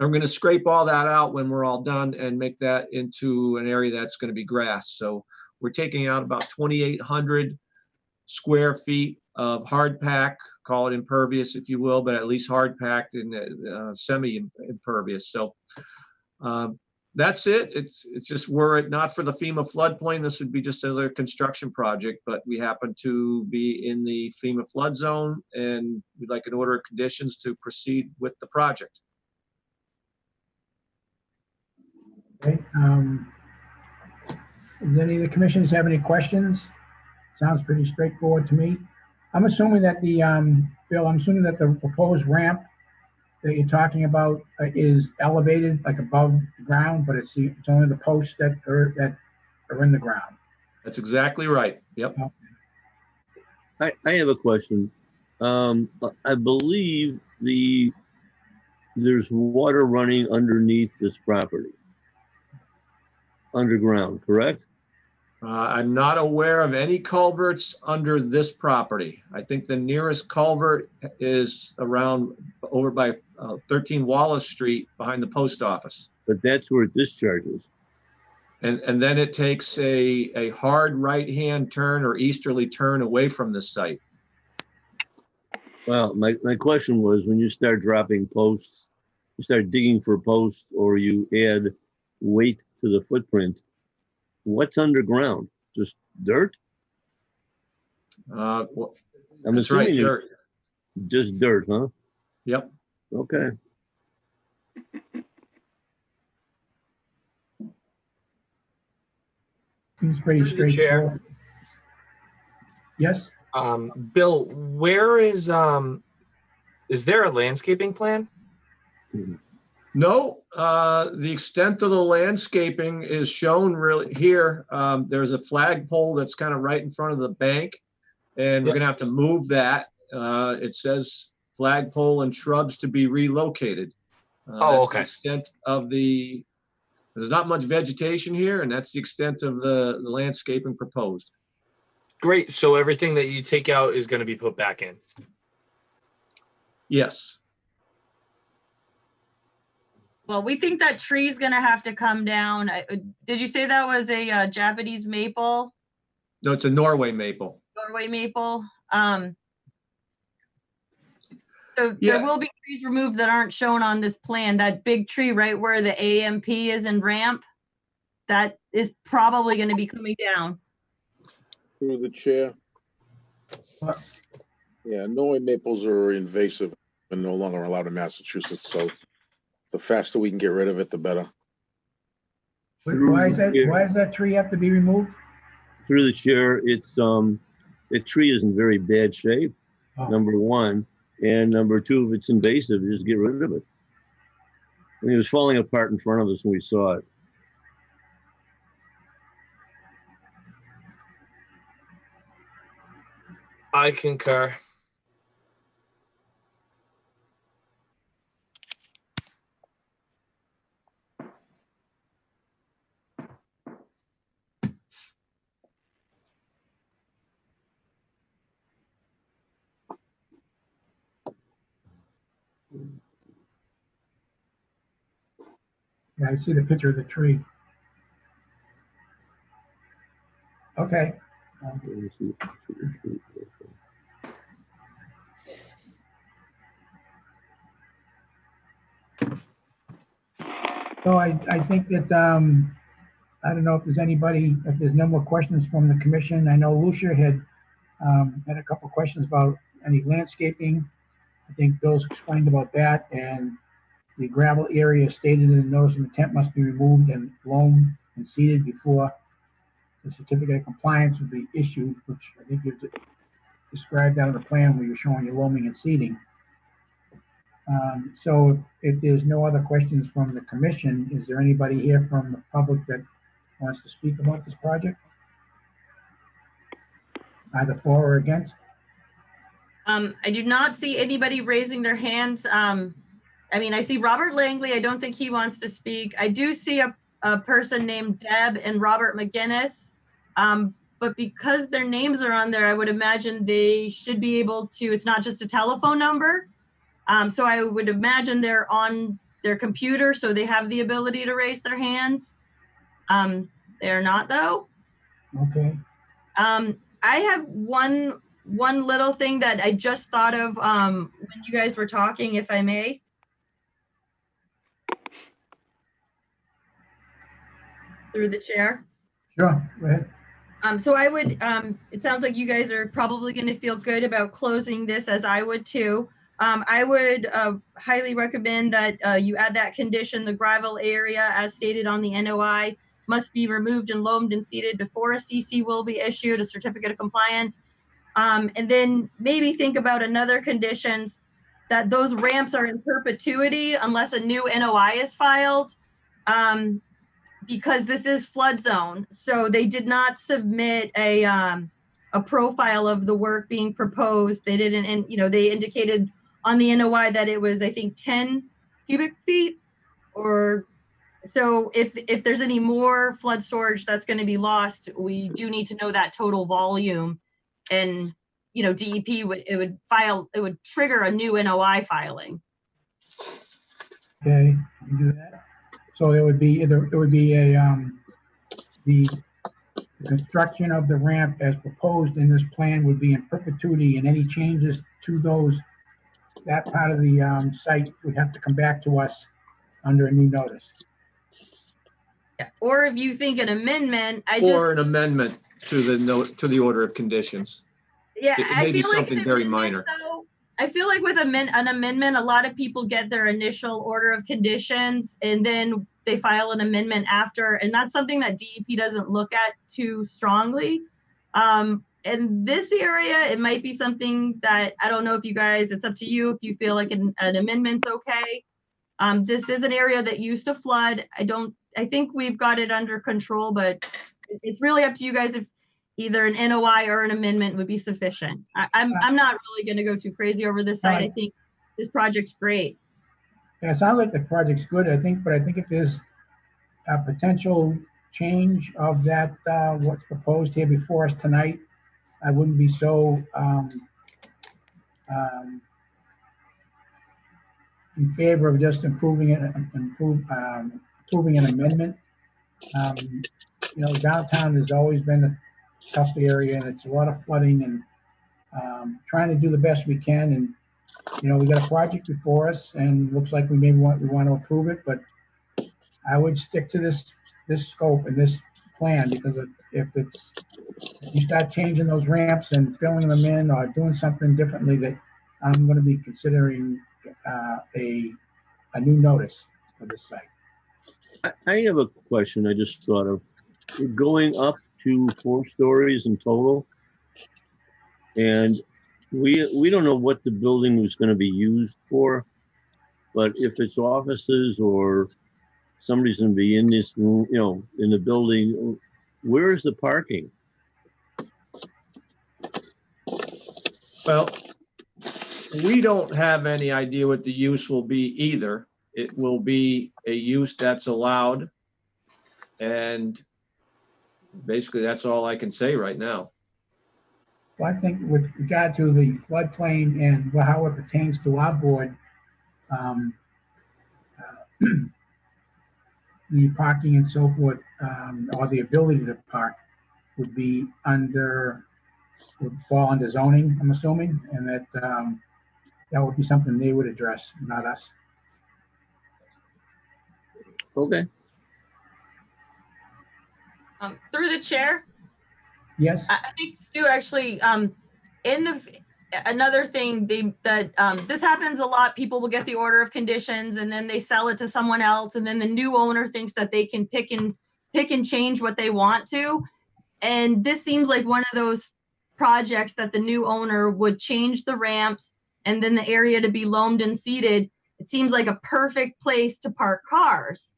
I'm going to scrape all that out when we're all done and make that into an area that's going to be grass. So we're taking out about 2,800 square feet of hard pack, call it impervious if you will, but at least hard packed and semi-impervious. So that's it. It's just were it not for the FEMA floodplain, this would be just another construction project, but we happen to be in the FEMA flood zone and we'd like an order of conditions to proceed with the project. Okay. Does any of the commissioners have any questions? Sounds pretty straightforward to me. I'm assuming that Bill, I'm assuming that the proposed ramp that you're talking about is elevated like above the ground, but it's only the posts that are in the ground. That's exactly right. Yep. I have a question. I believe there's water running underneath this property. Underground, correct? I'm not aware of any culverts under this property. I think the nearest culvert is around over by 13 Wallace Street behind the post office. But that's where it discharges. And then it takes a hard right-hand turn or easterly turn away from the site. Well, my question was, when you start dropping posts, you start digging for posts, or you add weight to the footprint, what's underground? Just dirt? I'm That's right, assuming dirt. Just dirt, huh? Yep. Okay. Seems pretty Through the chair. straightforward. Yes? Bill, where is there a landscaping plan? No, the extent of the landscaping is shown really here. There's a flagpole that's kind of right in front of the bank, and we're gonna have to move that. It says flagpole and shrubs to be relocated. Oh, That's okay. the extent of there's not much vegetation here, and that's the extent of the landscaping proposed. Great. So everything that you take out is going to be put back in. Yes. Well, we think that tree's gonna have to come down. Did you say that was a Japanese maple, No, it's a Norway maple. Norway maple? So Yeah. there will be trees removed that aren't shown on this plan. That big tree right where the AMP is and ramp, that is probably gonna be coming down. Through the chair. Yeah, Norway maples are invasive and no longer allowed in Massachusetts, so the faster we can get rid of it, the better. Why does that tree have to be removed? Through the chair, it's the tree is in very bad shape, Oh. number one. And number two, if it's invasive, just get rid of it. I mean, it was falling apart in front of us when we saw it. I concur. Yeah, I see the picture of the tree. Okay. Let me see the picture of the tree. So I think that, I don't know if there's anybody, if there's no more questions from the commission. I know Lucia had a couple of questions about any landscaping. I think Bill's explained about that, and the gravel area stated in the notice of intent must be removed and loamed and seeded before the certificate of compliance will be issued, which I think you described out of the plan where you're showing your loaming and seeding. So if there's no other questions from the commission, is there anybody here from the public that wants to speak about this project? Either for or against? I do not see anybody raising their hands. I mean, I see Robert Langley. I don't think he wants to speak. I do see a person named Deb and Robert McGinnis. But because their names are on there, I would imagine they should be able to, it's not just a telephone number. So I would imagine they're on their computer, so they have the ability to raise their hands. They're not though. Okay. I have one little thing that I just thought of when you guys were talking, if I may. Through the chair. Sure, go ahead. So I would, it sounds like you guys are probably going to feel good about closing this, as I would too. I would highly recommend that you add that condition: the gravel area, as stated on the NOI, must be removed and loamed and seeded before a CC will be issued, a certificate of compliance. And then maybe think about another conditions, that those ramps are in perpetuity unless a new NOI is filed. because this is flood zone, so they did not submit a profile of the work being proposed. They didn't, and they indicated on the NOI that it was, I think, 10 cubic feet, or so. If there's any more flood storage that's going to be lost, we do need to know that total volume, and DEP would trigger a new NOI filing. Okay, you do that. So it would be the construction of the ramp as proposed in this plan would be in perpetuity, and any changes to that part of the site would have to come back to us under a new notice. Yeah. Or if you think an amendment, Or an amendment to the order of conditions. Yeah, It may be something very minor. Though, I feel like with an amendment, a lot of people get their initial order of conditions and then they file an amendment after, and that's something that DEP doesn't look at too strongly. In this area, it might be something that, I don't know if you guys, it's up to you if you feel like an amendment's okay. This is an area that used to flood. I think we've got it under control, but it's really up to you guys if either an NOI or an amendment would be sufficient. I'm not really going to go too crazy over this site. I think this project's great. Yeah, it sounds like the project's good, but I think if there's a potential change of that, what's proposed here before us tonight, I wouldn't be so in favor of just approving an amendment. Downtown has always been a tough area, and it's a lot of flooding, and trying to do the best we can. And we got a project before us, and looks like we want to approve it, but I would stick to this scope and this plan, because if you start changing those ramps and filling them in or doing something differently, that I'm going to be considering a new notice for this site. I have a question I just thought of. We're going up to 4 stories in total, and we don't know what the building was going to be used for, but if it's offices or somebody's going to be in this room, in the building, where is the parking? Well, we don't have any idea what the use will be either. It will be a use that's allowed, and basically that's all I can say right now. Well, I think with regard to the floodplain and how it pertains to our board, the parking and so forth, or the ability to park would fall under zoning, I'm assuming, and that would be something they would address, not us. Okay. Through the chair. Yes. I think Stu actually, another thing this happens a lot. People will get the order of conditions and then they sell it to someone else, and then the new owner thinks that they can pick and change what they want to. And this seems like one of those projects that the new owner would change the ramps and then the area to be loamed and seeded. It seems like a perfect place to park cars.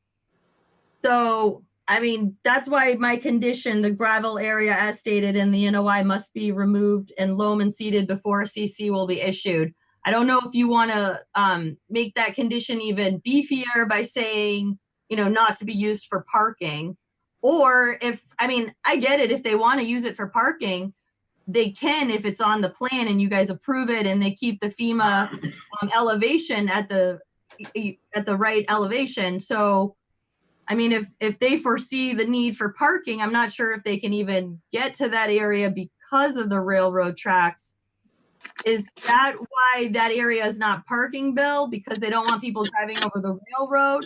So, I mean, that's why my condition, the gravel area as stated in the NOI, must be removed and loam and seeded before a CC will be issued. I don't know if you want to make that condition even beefier by saying, not to be used for parking. Or I get it. If they want to use it for parking, they can, if it's on the plan and you guys approve it and they keep the FEMA elevation at the right elevation. So, if they foresee the need for parking, I'm not sure if they can even get to that area because of the railroad tracks. Is that why that area is not parking, Bill? Because they don't want people driving over the railroad?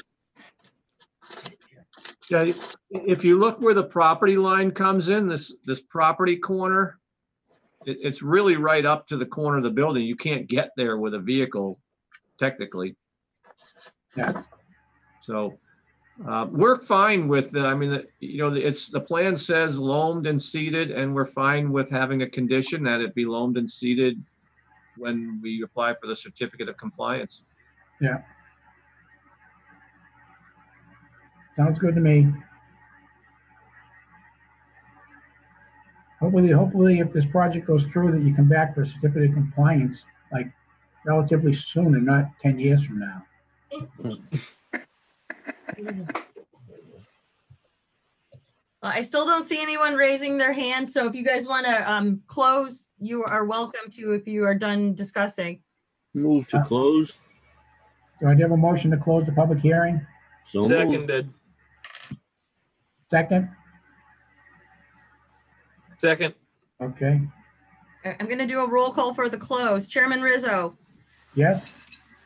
Yeah, if you look where the property line comes in, this property corner, it's really right up to the corner of the building. You can't get there with a vehicle, technically. Yeah. So we're fine with the plan says loamed and seeded, and we're fine with having a condition that it be loamed and seeded when we apply for the certificate of compliance. Yeah. Sounds good to me. hopefully, if this project goes through, that you come back for a certificate of compliance, like relatively soon and not 10 years from now. I still don't see anyone raising their hand, so if you guys want to close, you are welcome to if you are done discussing. Move to close. Do I have a motion to close the public hearing? So moved. Seconded. Second? Second. Okay. I'm going to do a roll call for the close. Chairman Rizzo, Yes?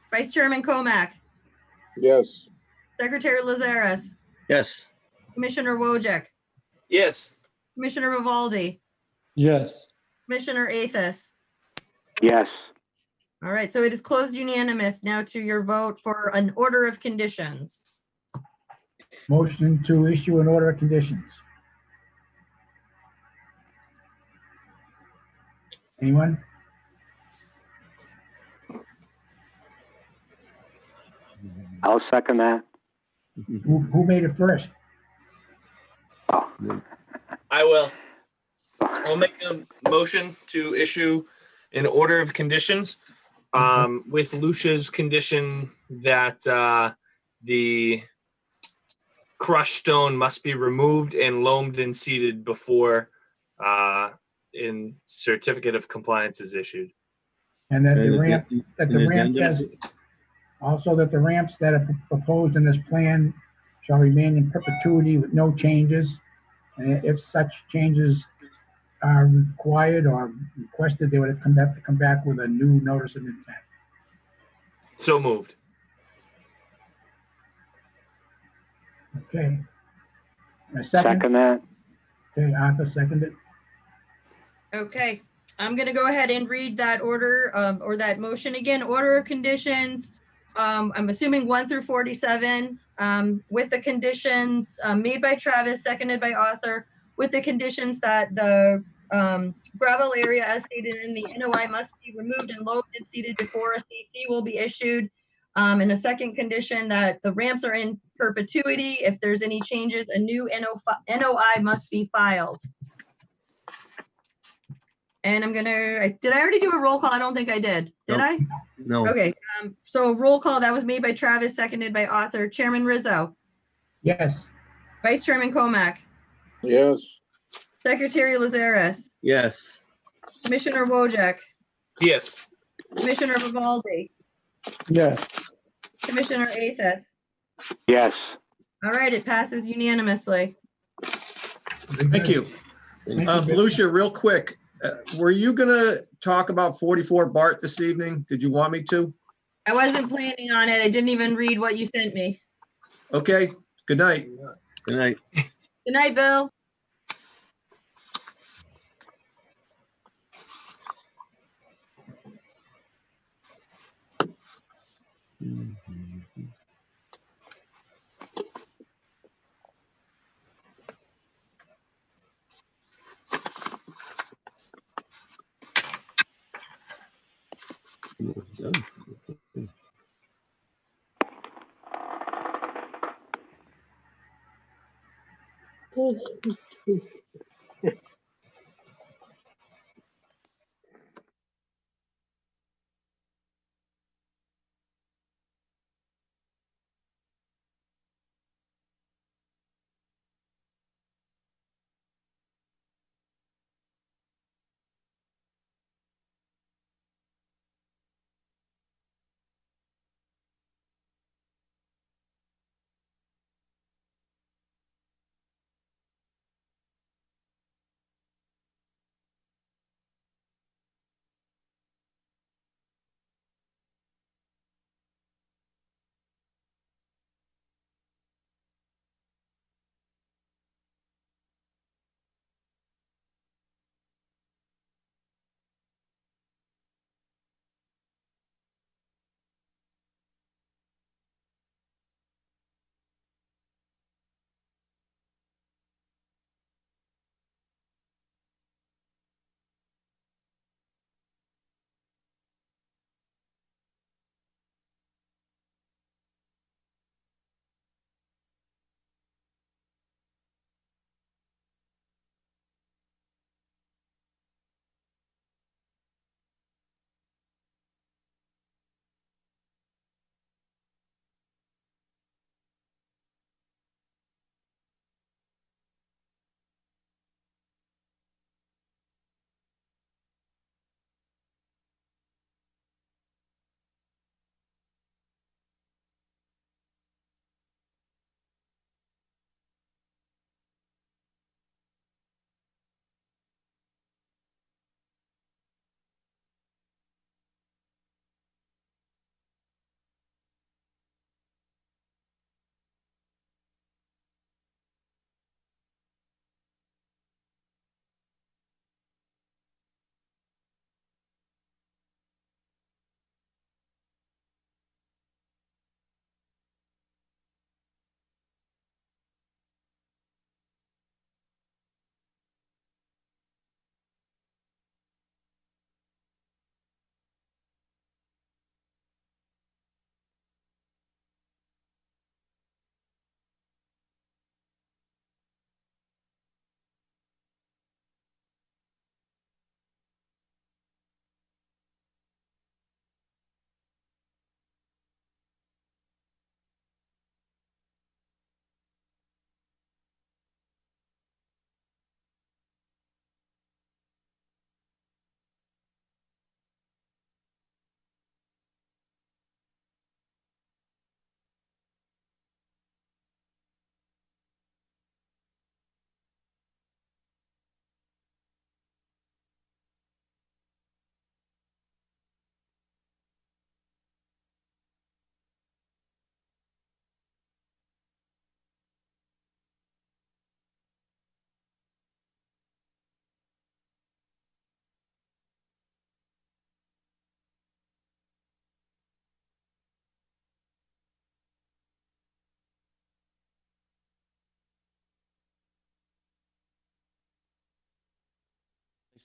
Vice Chairman Comack, Yes. Secretary Lazares, Yes. Commissioner Wojcik, Yes. Commissioner Vivaldi, Yes. Commissioner Athos. Yes. All right, so it is closed unanimous. Now to your vote for an order of conditions. Motion to issue an order of conditions. Anyone? I'll second that. Who made it first? Oh. I will. I'll make a motion to issue an order of conditions with Lucia's condition that the crushed stone must be removed and loamed and seeded before in certificate of compliance is issued. And that the And ramp, that the an ramp addendum? has, also that the ramps that are proposed in this plan shall remain in perpetuity with no changes. And if such changes are required or requested, they would have to come back with a new notice of intent. So moved. Okay. A second? Second that. Okay, Arthur seconded. Okay, I'm going to go ahead and read that order or that motion again. Order of conditions. I'm assuming 1 through 47 with the conditions made by Travis, seconded by Arthur, with the conditions that the gravel area as stated in the NOI must be removed and loaded and seeded before a CC will be issued. And the second condition that the ramps are in perpetuity. If there's any changes, a new NOI must be filed. And I'm gonna, did I already do a roll call? I don't think I did. Did I? No. Okay, so roll call, that was made by Travis, seconded by Arthur. Chairman Rizzo, Yes. Vice Chairman Comack, Yes. Secretary Lazares, Yes. Commissioner Wojcik, Yes. Commissioner Vivaldi, Yes. Commissioner Athos. Yes. All right, it passes unanimously. Thank you. Thank you, Bill. Lucia, real quick, were you gonna talk about 44 Bart this evening? Did you want me to? I wasn't planning on it. I didn't even read what you sent me. Okay, good night. Good night. Good night, Bill.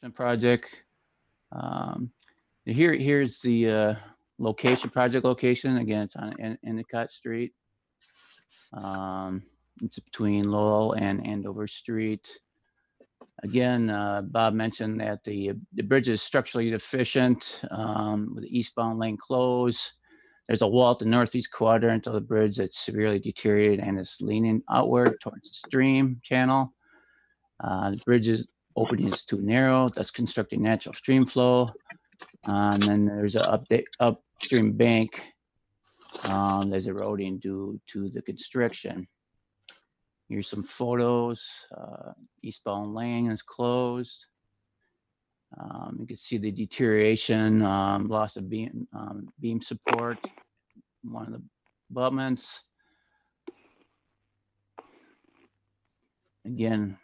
enlargement project. Here's the location, project location. Again, it's on Endicott Street. It's between Lowell and Andover Street. Again, Bob mentioned that the bridge is structurally deficient with the eastbound lane closed. There's a wall at the northeast quadrant of the bridge that's severely deteriorated and is leaning outward towards the stream channel. The bridge's opening is too narrow, thus constructing natural stream flow. And then there's an upstream bank that's eroding due to the constriction. Here's some photos. Eastbound lane is closed. You can see the deterioration, loss of beam support, one of the abutments. Again,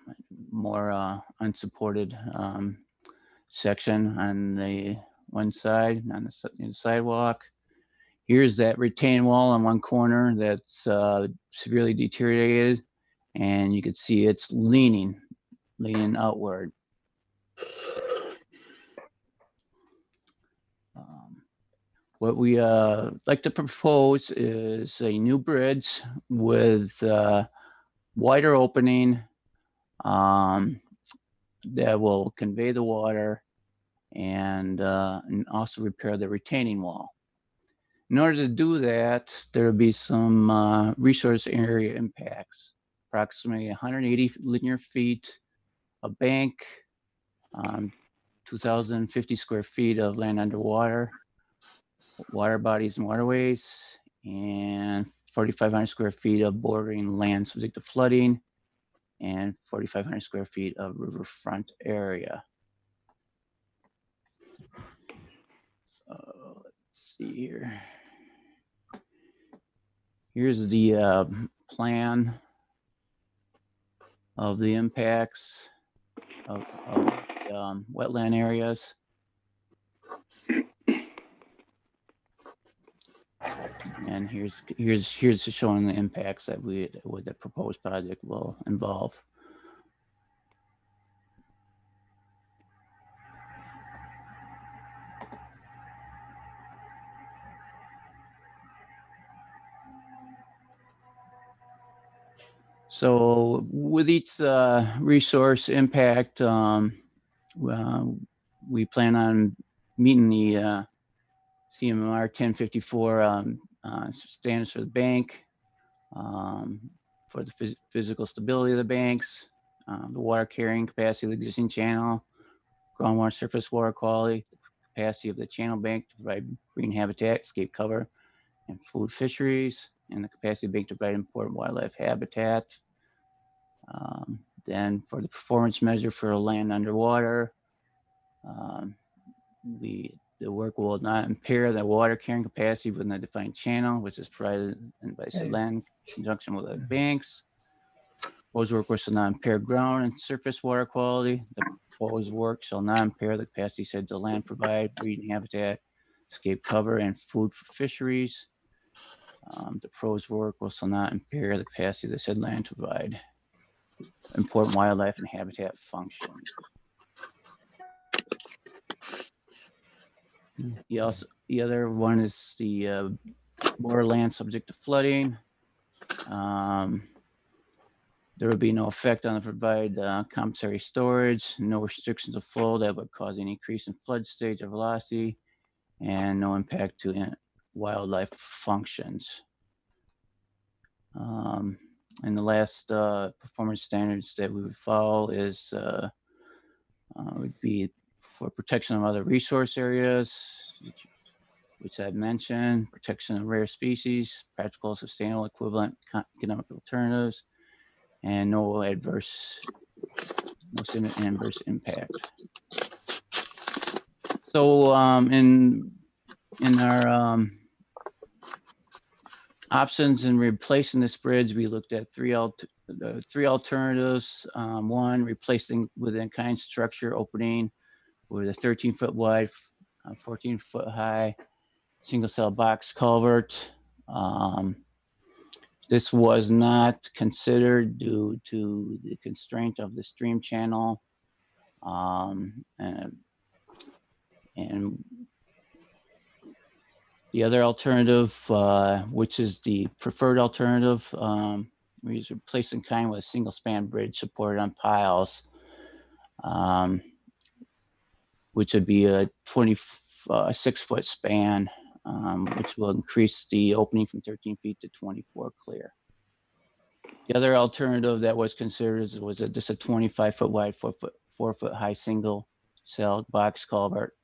more unsupported section on the one side, on the sidewalk. Here's that retaining wall on one corner that's severely deteriorated, and you can see it's leaning outward. What we like to propose is a new bridge with wider opening that will convey the water and also repair the retaining wall. In order to do that, there will be some resource area impacts, approximately 180 linear feet of bank, 2,050 square feet of land underwater, water bodies and waterways, and 4,500 square feet of bordering land subject to flooding, and 4,500 square feet of riverfront area. So let's see here. Here's the plan of the impacts of wetland areas. And here's showing the impacts that the proposed project will involve. So with each resource impact, we plan on meeting the CMR 1054 standards for the bank, for the physical stability of the banks, the water carrying capacity of the existing channel, groundwater surface water quality, the capacity of the channel bank to provide green habitat, escape cover, and food fisheries, and the capacity of the bank to provide important wildlife habitat. Then for the performance measure for land underwater, the work will not impair the water carrying capacity within the defined channel, which is provided by said land in conjunction with the banks. Proposed work shall not impair ground and surface water quality. The proposed work shall not impair the capacity said to land provide breeding habitat, escape cover, and food for fisheries. The proposed work shall not impair the capacity of the said land to provide important wildlife and habitat function. The other one is the border land subject to flooding. There will be no effect on the provide compensatory storage, no restrictions of flow that would cause any increase in flood stage or velocity, and no impact to wildlife functions. And the last performance standards that we would follow is would be for protection of other resource areas, which I've mentioned, protection of rare species, practical, sustainable, equivalent economic alternatives, and no adverse impact. So in our options in replacing this bridge, we looked at three alternatives. One, replacing with in-kind structure opening with a 13-foot wide, 14-foot high single cell box culvert. This was not considered due to the constraint of the stream channel. And the other alternative, which is the preferred alternative, we use replace in kind with a single span bridge supported on piles, which would be a 26-foot span, which will increase the opening from 13 feet to 24 clear. The other alternative that was considered was just a 25-foot wide, 4-foot high single cell box culvert.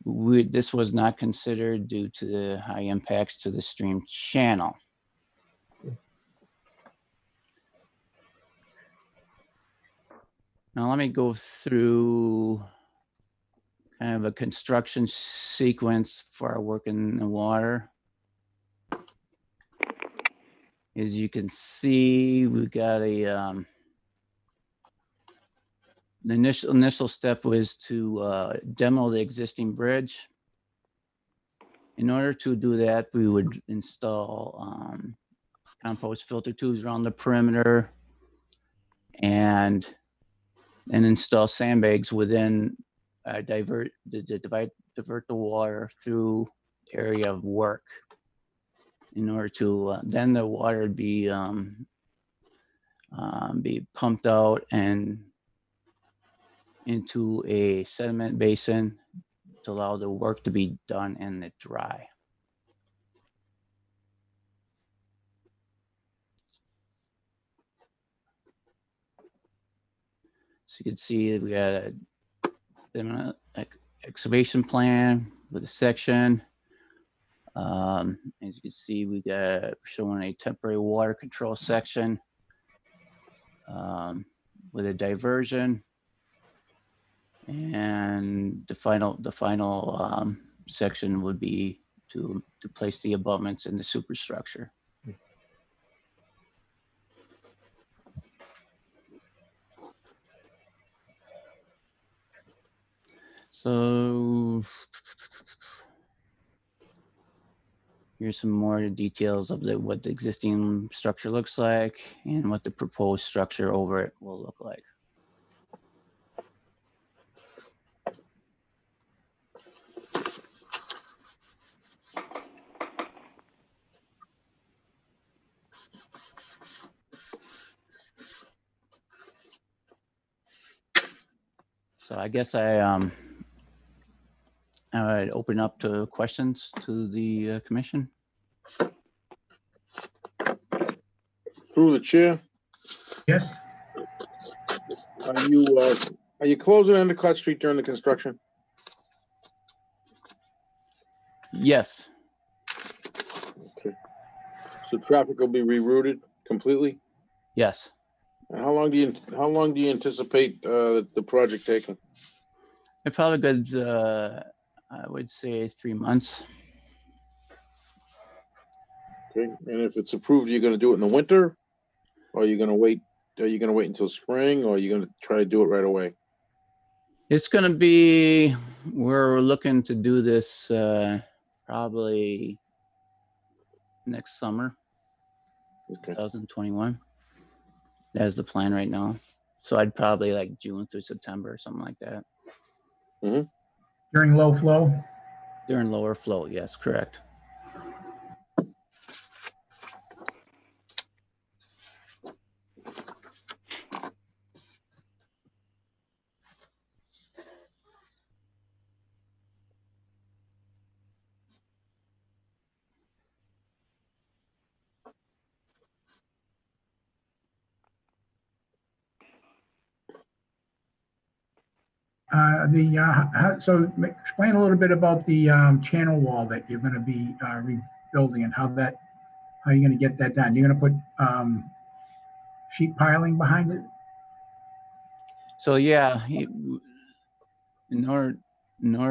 This was not considered due to the high impacts to the stream channel. Now let me go through kind of a construction sequence for our work in the water. As you can see, we've got a the initial step was to demo the existing bridge. In order to do that, we would install compost filter tubes around the perimeter and install sandbags within divert the water through the area of work. In order to then the water would be pumped out and into a sediment basin to allow the work to be done in the dry. So you can see we got an excavation plan with a section. As you can see, we got showing a temporary water control section with a diversion. And the final section would be to place the abutments in the superstructure. So here's some more details of what the existing structure looks like and what the proposed structure over it will look like. So I guess I would open up to questions to the commission. Through the chair, Yes, are you closing Endicott Street during the construction? Yes. Okay. So traffic will be rerouted completely? Yes. And how long do you anticipate the project taking? It probably goes, I would say 3 months. Okay. And if it's approved, you're going to do it in the winter, or are you going to wait? Are you going to wait until spring, or are you going to try to do it right away? It's going to be, we're looking to do this probably next summer, Okay. 2021. That's the plan right now. So I'd probably like June through September or something like that. Mm-hmm. during low flow. During lower flow, yes, correct. So explain a little bit about the channel wall that you're going to be rebuilding and how you're going to get that done. You're going to put sheet piling behind it? So yeah, in order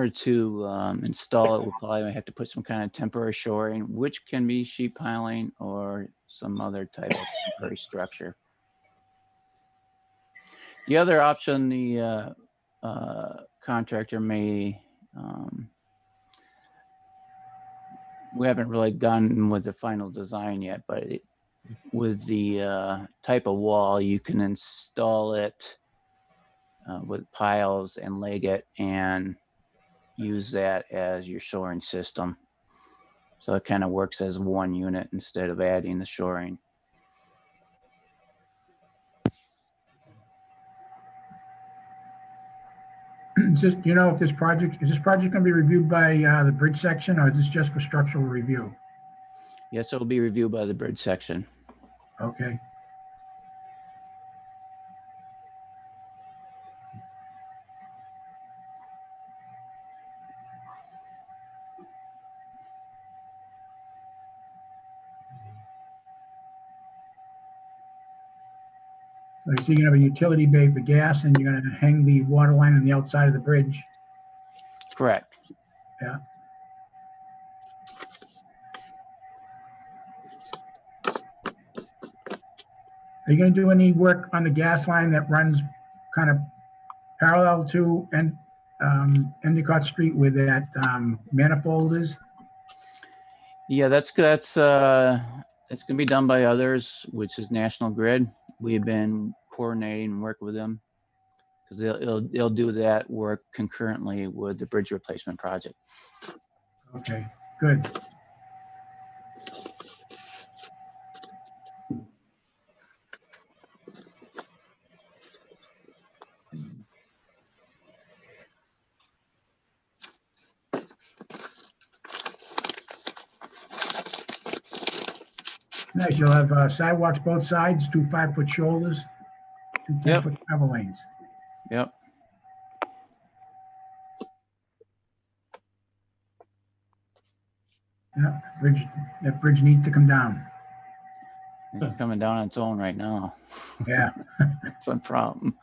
to install it, we'll probably have to put some kind of temporary shoring, which can be sheet piling or some other type of temporary structure. The other option the contractor may, we haven't really gone with the final design yet, but with the type of wall, you can install it with piles and leg it and use that as your shoring system. So it kind of works as one unit instead of adding the shoring. Just, you know, if this project, is this project gonna be reviewed by the bridge section, or is this just for structural review? Yes, it will be reviewed by the bridge section. Okay. Like, so you're gonna have a utility bay for gas, and you're gonna hang the water line on the outside of the bridge. Correct. Yeah. Are you gonna do any work on the gas line that runs kind of parallel to Endicott Street where that manifold is? Yeah, that's gonna be done by others, which is National Grid. We've been coordinating and working with them because they'll do that work concurrently with the bridge replacement project. Okay, good. Nice, you'll have sidewalks both sides, 2 5-foot shoulders, 2 Yep. 10-foot travel lanes. Yep. Yeah, that bridge needs to come down. It's coming down on its own right now. Yeah. That's a problem.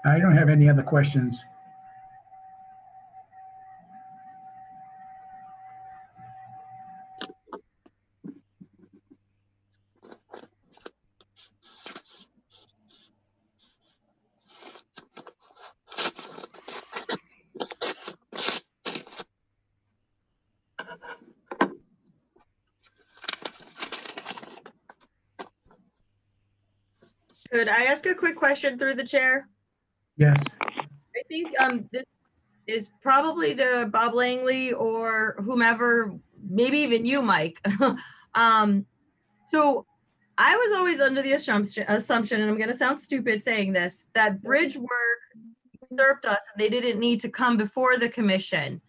I don't have any other questions. Could I ask a quick question through the chair? Yes. I think this is probably to Bob Langley or whomever, maybe even you, Mike. So I was always under the assumption, and I'm going to sound stupid saying this, that bridge work usurped us and they didn't need to come before the commission.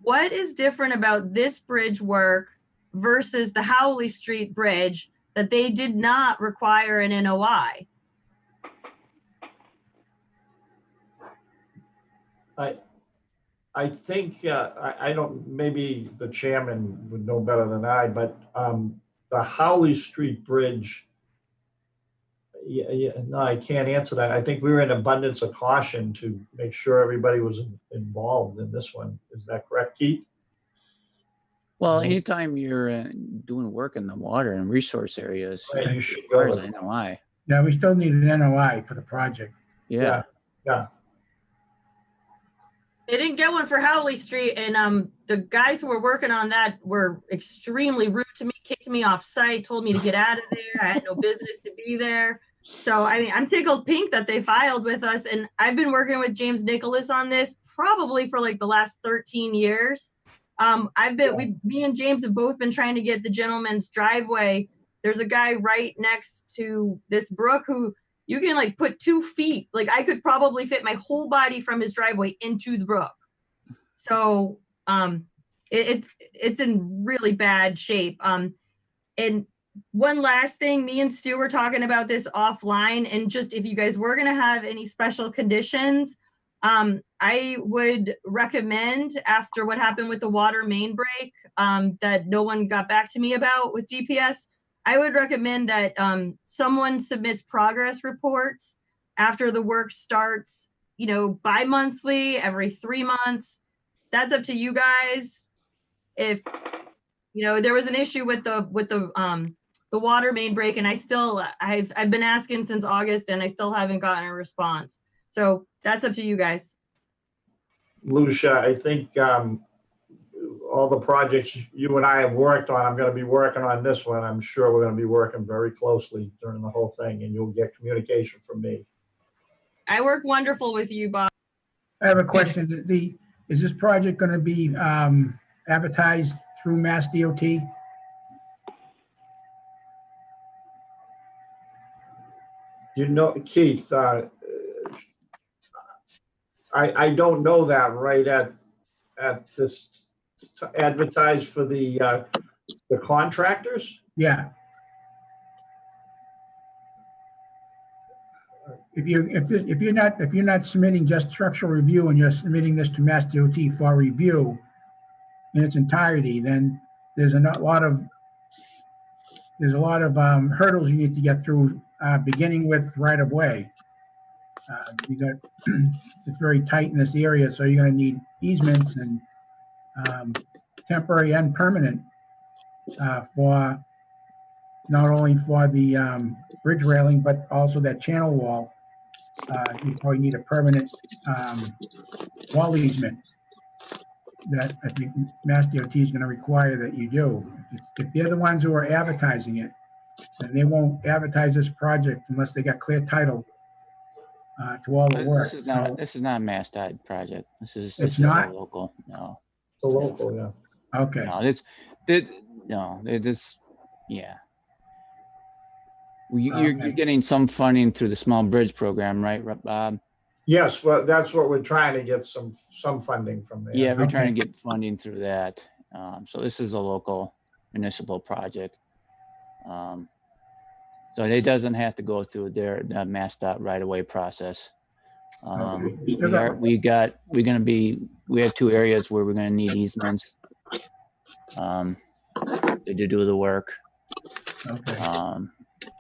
What is different about this bridge work versus the Howley Street Bridge that they did not require an NOI? I think, I don't, maybe the chairman would know better than I, but the Howley Street Bridge, no, I can't answer that. I think we were in abundance of caution to make sure everybody was involved in this one. Is that correct, Keith? Well, anytime you're doing work in the water and resource areas, Right, it you should requires go. an NOI. Yeah, we still need an NOI for the project. Yeah. Yeah. They didn't get one for Howley Street, and the guys who were working on that were extremely rude to me, kicked me off site, told me to get out of there. I had no business to be there. So, I mean, I'm tickled pink that they filed with us, and I've been working with James Nicholas on this probably for like the last 13 years. Me and James have both been trying to get the gentleman's driveway. There's a guy right next to this brook who you can like put 2 feet, like I could probably fit my whole body from his driveway into the brook. So it's in really bad shape. And one last thing, me and Stu were talking about this offline, and just if you guys were gonna have any special conditions, I would recommend, after what happened with the water main break that no one got back to me about with DPS, I would recommend that someone submits progress reports after the work starts, you know, bi-monthly, every 3 months. That's up to you guys. If, you know, there was an issue with the water main break, and I've been asking since August, and I still haven't gotten a response. So that's up to you guys. Lucia, I think all the projects you and I have worked on, I'm gonna be working on this one. I'm sure we're gonna be working very closely during the whole thing, and you'll get communication from me. I work wonderful with you, Bob. I have a question. Is this project going to be advertised through Mass DOT? You know, Keith, I don't know that right at this advertised for the contractors. Yeah. If you're not submitting just structural review and you're submitting this to Mass DOT for review in its entirety, then there's a lot of hurdles you need to get through, beginning with right of way. It's very tight in this area, so you're going to need easements and temporary and permanent for not only for the bridge railing, but also that channel wall. You probably need a permanent wall easement that I think Mass DOT is going to require that you do. If they're the ones who are advertising it, then they won't advertise this project unless they got clear title to all the work. This is not a Mass DOT project. This It's is not? a local. No. The local, yeah. Okay. Yeah. You're getting some funding through the small bridge program, right, Bob? Yes, well, that's what we're trying to get some funding from there. Yeah, we're trying to get funding through that. So this is a local municipal project. So it doesn't have to go through their Mass DOT right-of-way process. We have 2 areas where we're going to need easements to do the work. Okay.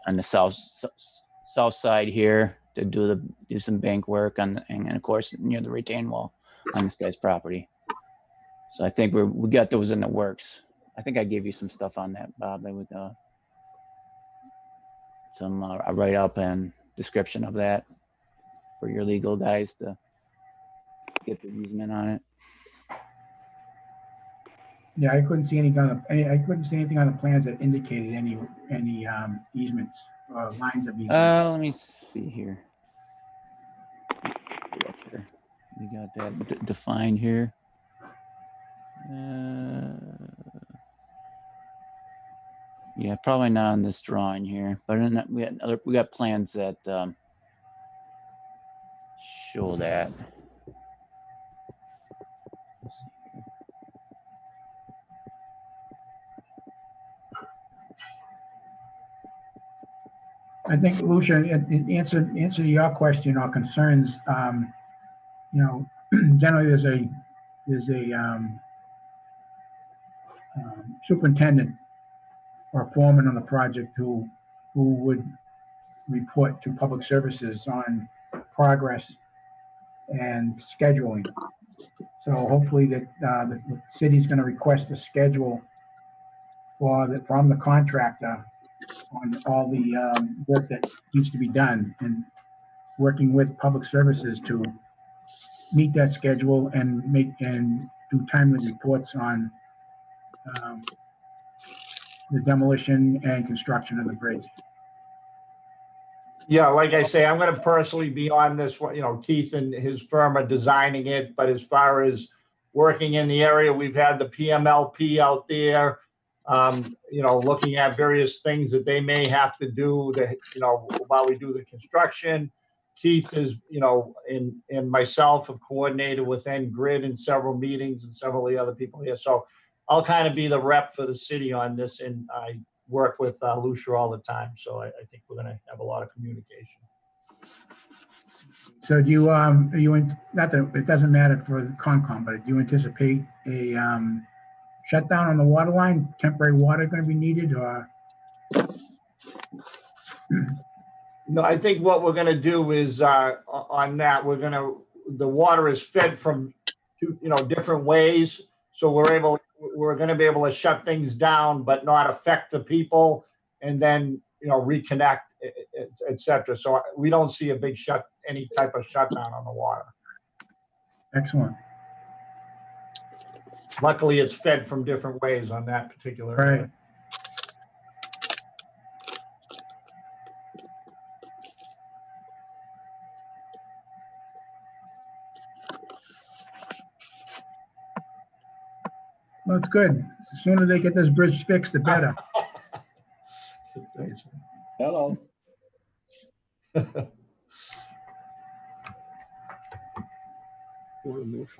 On the south side here to do some bank work and of course near the retaining wall on this guy's property. So I think we got those in the works. I think I gave you some stuff on that, Bob. I would some a write up and description of that for your legal guys to get the easement on it. Yeah, I couldn't see anything on the plans that indicated any easements or lines of easements. Let me see here. We got that defined here. Yeah, probably not on this drawing here, but in that, we got plans that show that. I think, Lucia, in answer to your question or concerns, generally there's a superintendent or foreman on the project who would report to public services on progress and scheduling. So hopefully that the city's going to request a schedule from the contractor on all the work that needs to be done, and working with public services to meet that schedule and do timely reports on the demolition and construction of the bridge. Yeah, like I say, I'm going to personally be on this one. Keith and his firm are designing it, but as far as working in the area, we've had the PMLP out there, looking at various things that they may have to do while we do the construction. Keith is, and myself have coordinated with Grid in several meetings and several of the other people here. So I'll kind of be the rep for the city on this, and I work with Lucia all the time. So I think we're going to have a lot of communication. So do you, not that it doesn't matter for the Concom, but do you anticipate a shutdown on the water line? Temporary water going to be needed, or? No, I think what we're going to do is on that, the water is fed from different ways. So we're going to be able to shut things down, but not affect the people, and then, reconnect, et cetera. So we don't see any type of shutdown on the water. Excellent. luckily it's fed from different ways on that particular area. Right. Well, it's good. The sooner they get this bridge fixed, the better. Hello.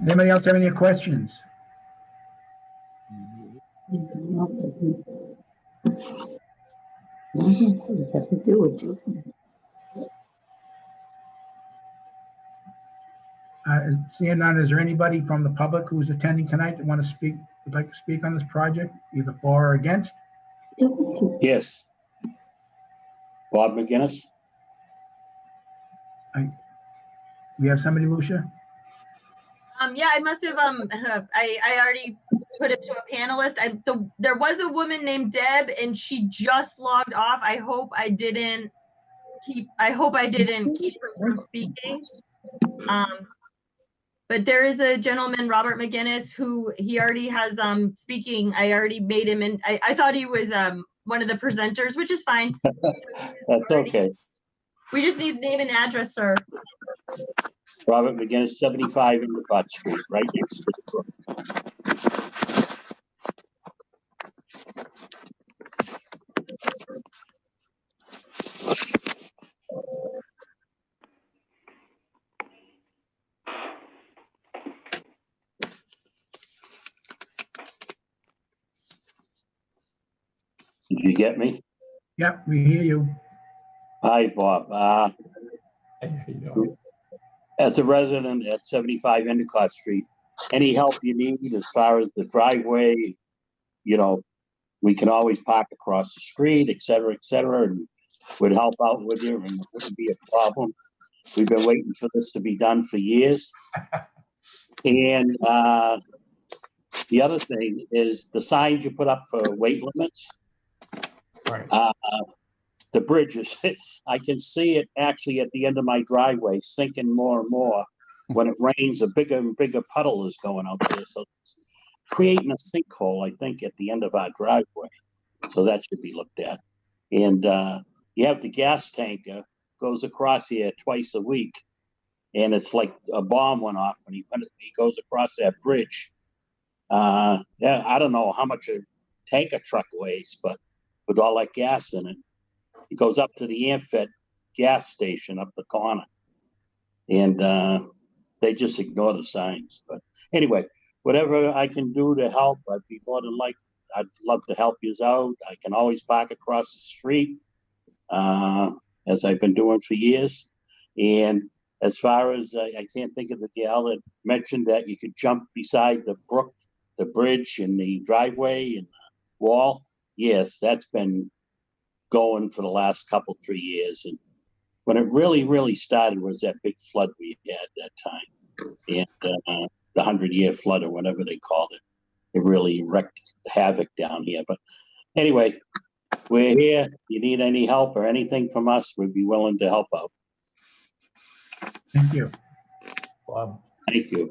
Anybody else have any questions? Seeing none, is there anybody from the public who's attending tonight that want to speak, would like to speak on this project, either for or against? Yes. Bob McGinnis? We have somebody, Lucia? Yeah, I must have, I already put it to a panelist. There was a woman named Deb and she just logged off. I hope I didn't keep her from speaking. But there is a gentleman, Robert McGinnis, who he already has speaking. I already made him, and I thought he was one of the presenters, which is fine. That's okay. We just need name and address, sir. Robert McGinnis, 75 Endicott Street, right next to the brook. Did you get me? Yep, we hear you. Hi, Bob. As a resident at 75 Endicott Street, any help you need as far as the driveway, you know, we can always park across the street, et cetera, and would help out with you, and it wouldn't be a problem. We've been waiting for this to be done for years. And the other thing is the signs you put up for weight limits. Right. The bridges, I can see it actually at the end of my driveway sinking more and more. When it rains, a bigger and bigger puddle is going out there. So it's creating a sinkhole, I think, at the end of our driveway. So that should be looked at. And you have the gas tanker goes across here twice a week. And it's like a bomb went off when he goes across that bridge. Yeah, I don't know how much a tanker truck weighs, but with all that gas in it, it goes up to the Amfet gas station up the corner. And they just ignore the signs. But anyway, whatever I can do to help, I'd be more than I'd love to help you out. I can always park across the street, as I've been doing for years. And as far as I can't think of the gal that mentioned that you could jump beside the brook, the bridge and the driveway and the wall. Yes, that's been going for the last 3 years. And when it really started was that big flood we had that time. And the 100-year flood or whatever they called it. It really wreaked havoc down here. But anyway, we're here. If you need any help or anything from us, we'd be willing to help out. Thank you. Thank you.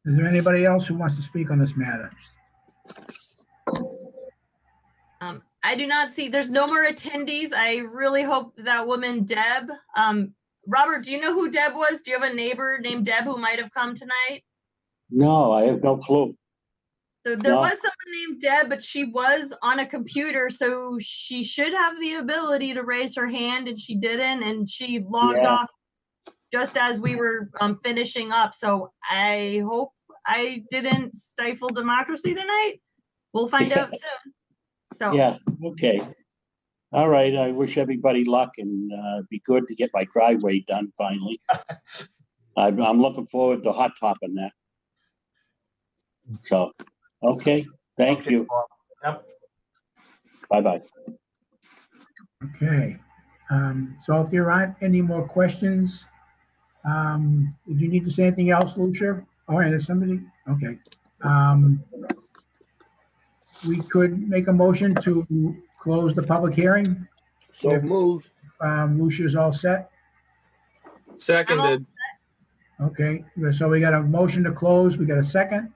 Is there anybody else who wants to speak on this matter? I do not see, there's no more attendees. I really hope that woman, Deb, Robert, do you know who Deb was? Do you have a neighbor named Deb who might have come tonight? No, I have no clue. So there was someone named Deb, but she was on a computer, so she should have the ability to raise her hand, and she didn't, and she logged off just as we were finishing up. So I hope I didn't stifle democracy tonight. We'll find out soon. So yeah, okay. All right, I wish everybody luck, and it'd be good to get my driveway done finally. I'm looking forward to hot topping that. So, okay, thank you. Yep. Bye-bye. Okay. So if there aren't any more questions, did you need to say anything else, Lucia? Oh, and there's somebody? Okay. We could make a motion to close the public hearing. So moved. Lucia's all set. Seconded. Okay, so we got a motion to close. We got a second.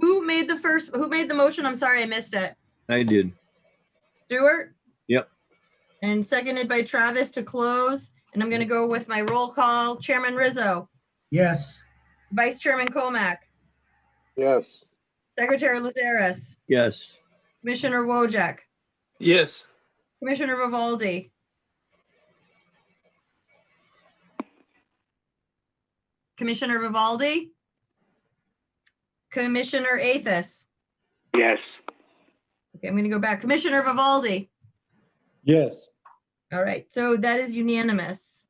Who made the motion? I'm sorry, I missed it. I did. Stuart? Yep. And seconded by Travis to close. And I'm going to go with my roll call. Chairman Rizzo, Yes. Vice Chairman Comack, Yes. Secretary Lazaris, Yes. Commissioner Wojak, Yes. Commissioner Vivaldi, Commissioner Vivaldi, Commissioner Athos. Yes. Okay, I'm going to go back. Commissioner Vivaldi. Yes. All right, so that is unanimous.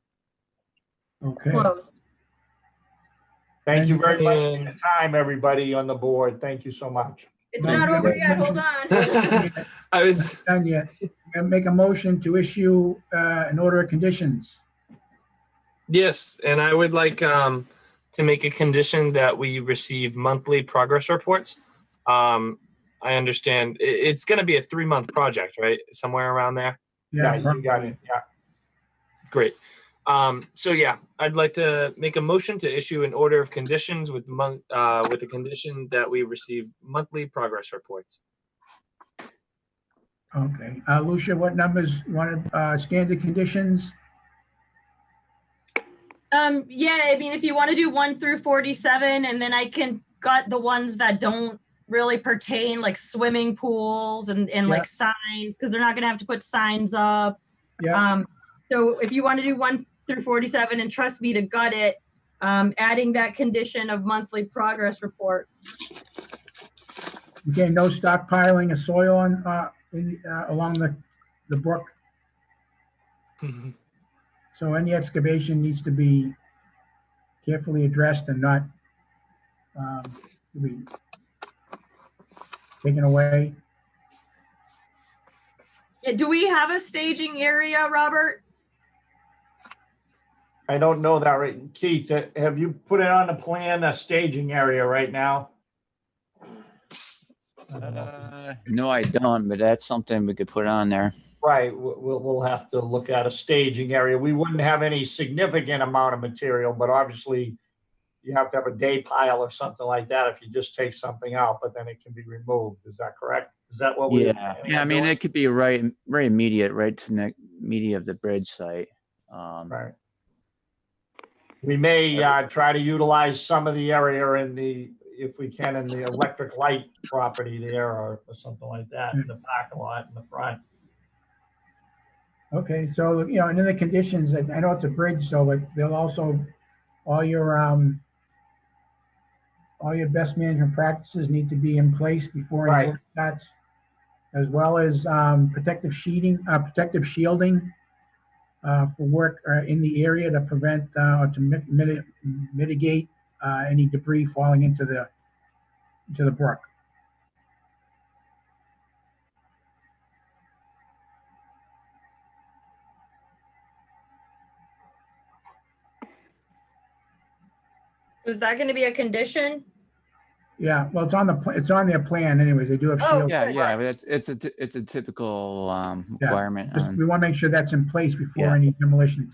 Okay. Closed. Thank you very much for And- your time, everybody on the board. Thank you so much. It's Well, not you over gotta yet. Hold mention- on. I was, Done yet. Gonna make a motion to issue an order of conditions. yes, and I would like to make a condition that we receive monthly progress reports. I understand it's going to be a 3-month project, right? Somewhere around there. Yeah, you got it. Yeah. Great. So yeah, I'd like to make a motion to issue an order of conditions with the condition that we receive monthly progress reports. Okay. Lucia, what numbers you want standard conditions? Yeah, I mean, if you want to do 1 through 47, and then I can got the ones that don't really pertain, like swimming pools and like signs, because they're not going to have to put signs up. Yeah. So if you want to do 1 through 47, and trust me to gut it, adding that condition of monthly progress reports. Okay, no stockpiling of soil on along the brook. So any excavation needs to be carefully addressed and not be taken away. Yeah, do we have a staging area, Robert? I don't know that, right? Keith, have you put it on the plan, a staging area right now? No, I don't, but that's something we could put on there. Right, we'll have to look at a staging area. We wouldn't have any significant amount of material, but obviously you have to have a day pile or something like that if you just take something out, but then it can be removed. Is that correct? Is that what we? Yeah, I mean, it could be right immediate, right to the immediate of the bridge site. Right. We may try to utilize some of the area if we can, in the electric light property there or something like that, in the parking lot in the front. Okay, so and in the conditions, I know it's a bridge, so they'll also all your best management practices need to be in place before any work starts, as well as protective shielding for work in the area to prevent or to mitigate any debris falling into the brook. Is that going to be a condition? Yeah, well, it's on their plan anyways. They do have shield. Yeah, but it's a typical requirement. We want to make sure that's in place before any demolition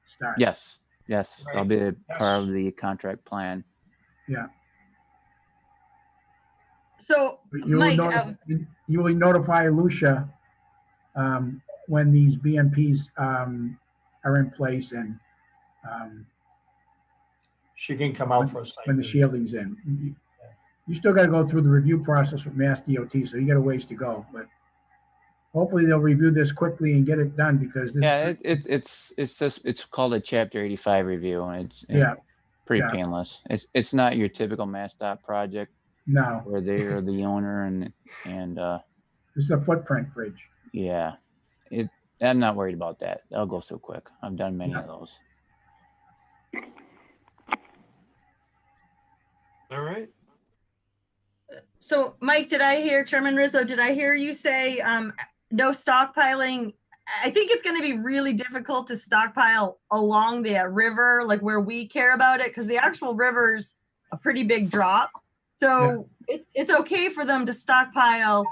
starts. Yes, that'll be Yes. part of the contract plan. Yeah. So, You will notify Lucia when these BMPs are in place and she can come out for a second. when the shielding's in. You still got to go through the review process with Mass DOT, so you got a ways to go. But hopefully they'll review this quickly and get it done because this. It's called a Chapter 85 review, and it's pretty painless. It's not your typical MassDOT project. No. Where they are the owner and this is a footprint bridge. Yeah, I'm not worried about that. That'll go so quick. I've done many of those. All right. So, Mike, Chairman Rizzo, did I hear you say no stockpiling? I think it's going to be really difficult to stockpile along the river, like where we care about it, because the actual river's a pretty big drop. So it's okay for them to stockpile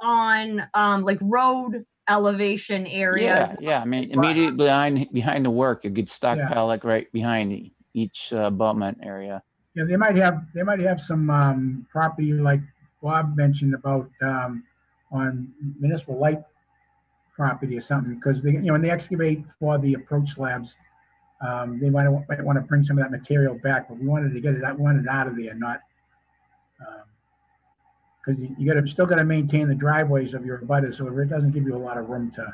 on like road elevation areas. Yeah. I mean, immediately behind the work, you could stockpile like right behind each abutment area. Yeah, they might have some property like Bob mentioned about on municipal light property or something, because they, when they excavate for the approach slabs, they might want to bring some of that material back, but we wanted to get it out, wanted it out of there, not because you still got to maintain the driveways of your abutters, so it doesn't give you a lot of room to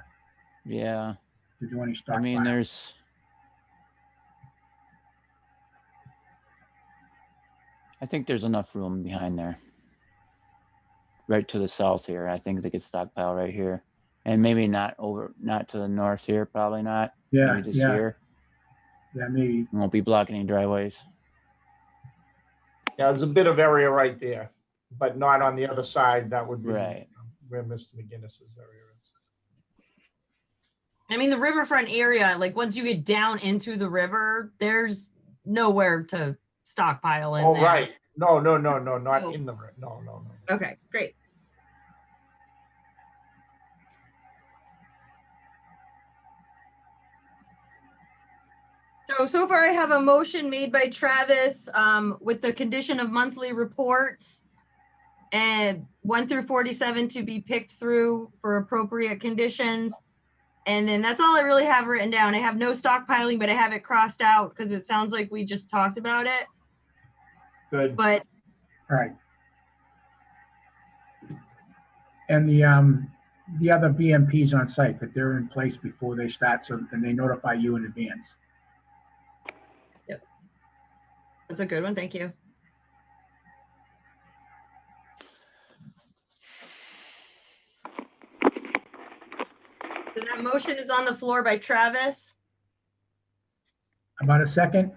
do any stockpile. I mean, I think there's enough room behind there. Right to the south here. I think they could stockpile right here. And maybe not to the north here, probably not. Yeah, maybe just here. Yeah, maybe. Won't be blocking any driveways. Yeah, there's a bit of area right there, but not on the other side. That would be right where Mr. McGinnis's area is. I mean, the riverfront area, like once you get down into the river, there's nowhere to stockpile in there. Right. No, not in the river. No. Okay, great. So far I have a motion made by Travis with the condition of monthly reports and 1 through 47 to be picked through for appropriate conditions. And then that's all I really have written down. I have no stockpiling, but I have it crossed out because it sounds like we just talked about it. Good. But all right. And the other BMPs on site, that they're in place before they start, so then they notify you in advance. Yep. That's a good one. Thank you. So that motion is on the floor by Travis. About a second?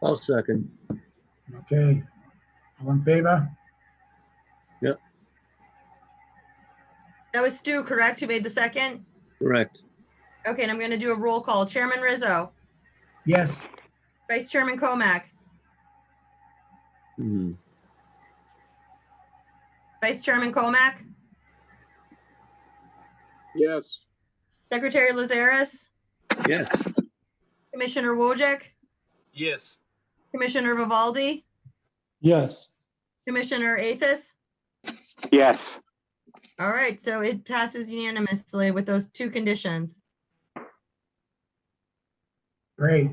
I'll second. Okay. All in favor? Yep. That was Stu, correct? Who made the second? Correct. Okay, and I'm going to do a roll call. Chairman Rizzo. Yes. Vice Chairman Comack. Vice Chairman Comack. Yes. Secretary Lazaris. Yes. Commissioner Wojcik. Yes. Commissioner Vivaldi. Yes. Commissioner Athos. Yes. All right, so it passes unanimously with those two conditions. Great.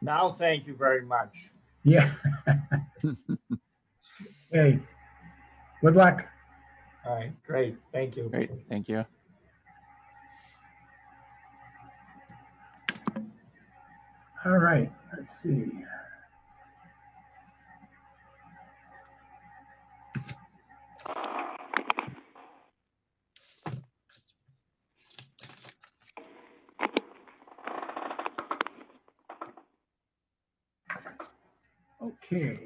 Now, thank you very much. Yeah. Hey, good luck. All right, great. Thank you. Great, thank you. All right, let's see. Okay.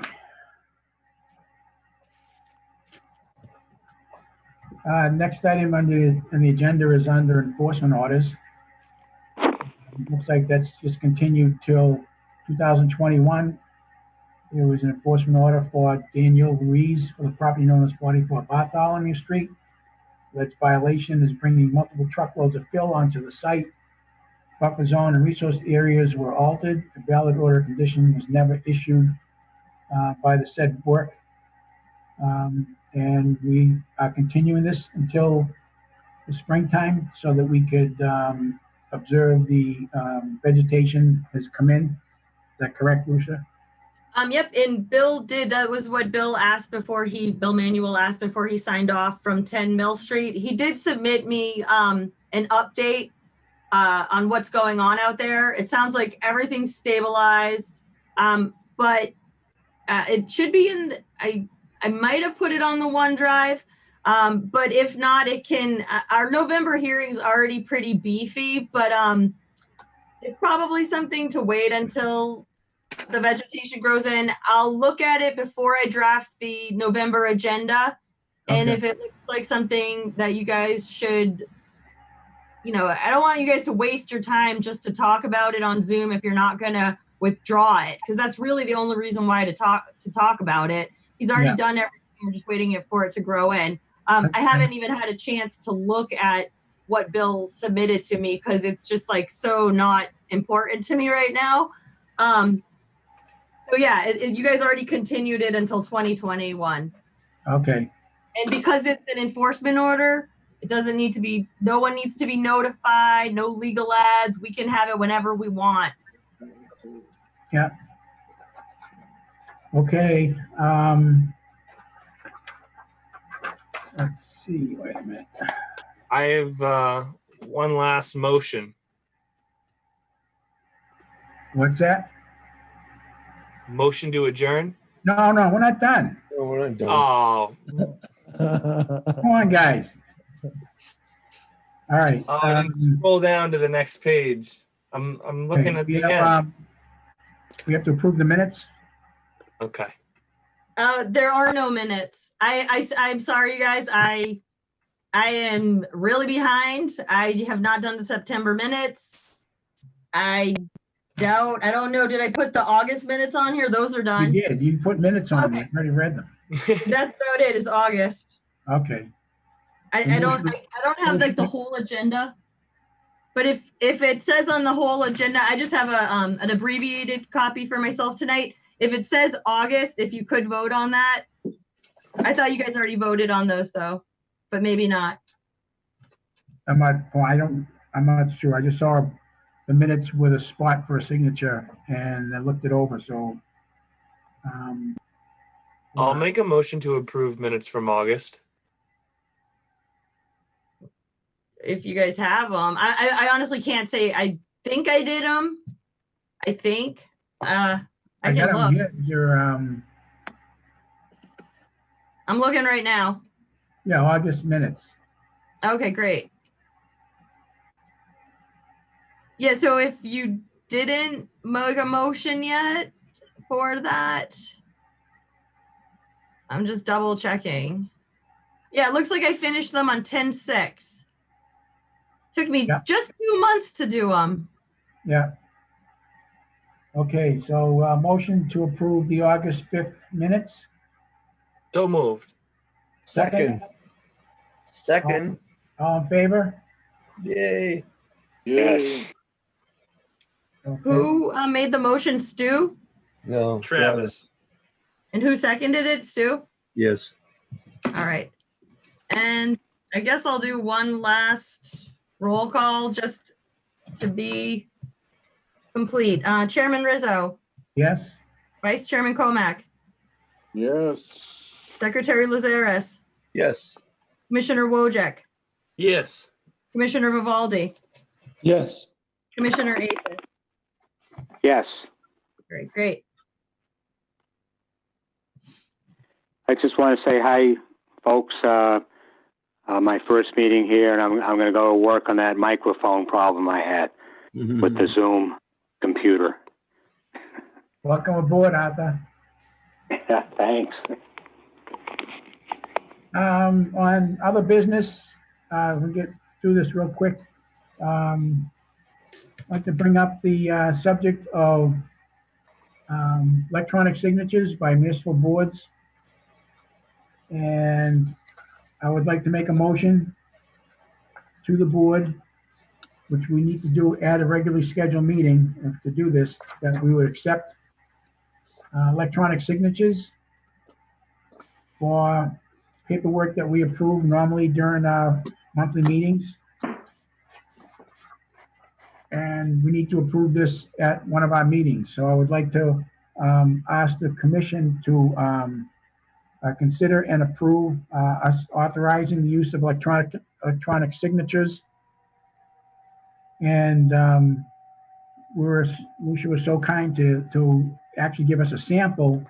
Next item on the agenda is under enforcement orders. Looks like that's just continued till 2021. There was an enforcement order for Daniel Ruiz for the property known as 44 Bartholomew Street. Its violation is bringing multiple truckloads of fill onto the site. Buffer zone and resource areas were altered. A valid order of condition was never issued by the said work. And we are continuing this until the springtime so that we could observe the vegetation has come in. Is that correct, Lucia? Yep, and Bill did, that was what Bill asked before Bill Manuel asked before he signed off from 10 Mill Street. He did submit me an update on what's going on out there. It sounds like everything's stabilized, but it should be in, I might have put it on the OneDrive, but if not, it can, our November hearing is already pretty beefy, but it's probably something to wait until the vegetation grows in. I'll look at it before I draft the November agenda. And if it looks like something that you guys should, I don't want you guys to waste your time just to talk about it on Zoom if you're not going to withdraw it, because that's really the only reason why to talk about it. He's already done everything We're just waiting for it to grow in. I haven't even had a chance to look at what Bill submitted to me because it's just like so not important to me right now. So yeah, you guys already continued it until 2021. Okay, And because it's an enforcement order, it doesn't need to be, no one needs to be notified, no legal ads. We can have it whenever we want. yeah. Okay, let's see, wait a minute. I have one last motion. What's that? Motion to adjourn. No, we're not done. No, we're not done. Oh, Come on, guys. All right. scroll down to the next page. I'm looking at we the have, end. we have to approve the minutes. Okay. There are no minutes. I'm sorry, you guys. I am really behind. I have not done the September minutes. I don't know. Did I put the August minutes on here? Those are You done. did. You put minutes on. Okay. I already read them. That's about it. Is August. Okay. I don't have like the whole agenda. But if it says on the whole agenda, I just have an abbreviated copy for myself tonight. If it says August, if you could vote on that. I thought you guys already voted on those though, but maybe not. I'm not sure. I just saw the minutes with a spot for a signature and I looked it over. So, I'll make a motion to approve minutes from August. If you guys have them, I honestly can't say. I think I did them. I think. I can got look. your I'm looking right now. yeah, August minutes. Okay, great. Yeah, so if you didn't make a motion yet for that, I'm just double checking. Yeah, it looks like I finished them on 10/6. Took me just 2 months to do them. Yeah. Okay, so motion to approve the August 5th minutes. So moved. Second. All in favor? Yay. Yay. Okay. Who made the motion, Stu? No. Travis. And who seconded it, Stu? Yes. All right. And I guess I'll do one last roll call just to be complete. Chairman Rizzo, Yes. Vice Chairman Comack, Yes. Secretary Lazaris, Yes. Commissioner Wojcik, Yes. Commissioner Vivaldi, Yes. Commissioner Athis. Yes. Great. I just want to say hi, folks. My first meeting here, and I'm going to go work on that microphone problem I had with the Zoom computer. Welcome aboard, Arthur. Thanks. On other business, we'll get through this real quick. I'd like to bring up the subject of electronic signatures by municipal boards. And I would like to make a motion to the board, which we need to do at a regularly scheduled meeting to do this, that we would accept electronic signatures for paperwork that we approve normally during our monthly meetings. And we need to approve this at one of our meetings. So I would like to ask the commission to consider and approve us authorizing the use of electronic signatures. And Lucia was so kind to actually give us a sample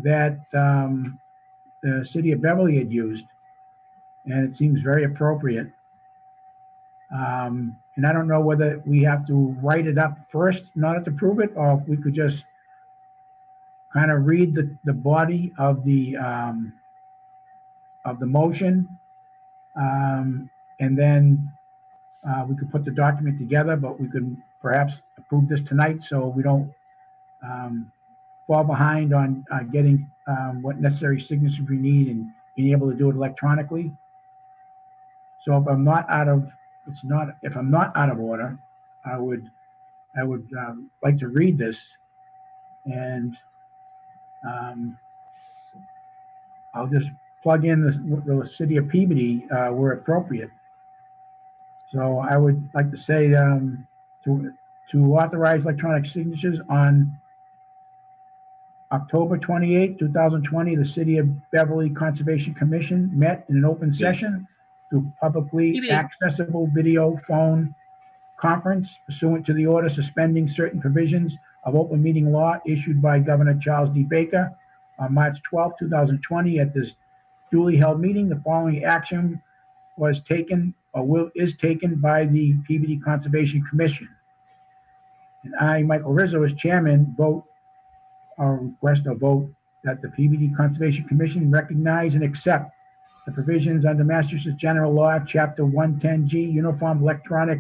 that the city of Beverly had used, and it seems very appropriate. And I don't know whether we have to write it up first in order to prove it, or if we could just kind of read the body of the motion, and then we could put the document together. But we could perhaps approve this tonight, so we don't fall behind on getting what necessary signatures we need and being able to do it electronically. So if I'm not out of order, I would like to read this, and I'll just plug in the city of Peabody where appropriate. So I would like to say to authorize electronic signatures on October 28, 2020, the City of Beverly Conservation Commission met in an open session through publicly accessible video phone conference pursuant to the order suspending certain provisions of open meeting law issued by Governor Charles D. Baker on March 12, 2020. At this duly held meeting, the following action was taken is taken by the Peabody Conservation Commission. And I, Michael Rizzo, as chairman, request a vote that the Peabody Conservation Commission recognize and accept the provisions under Massachusetts General Law, Chapter 110G, Uniform Electronic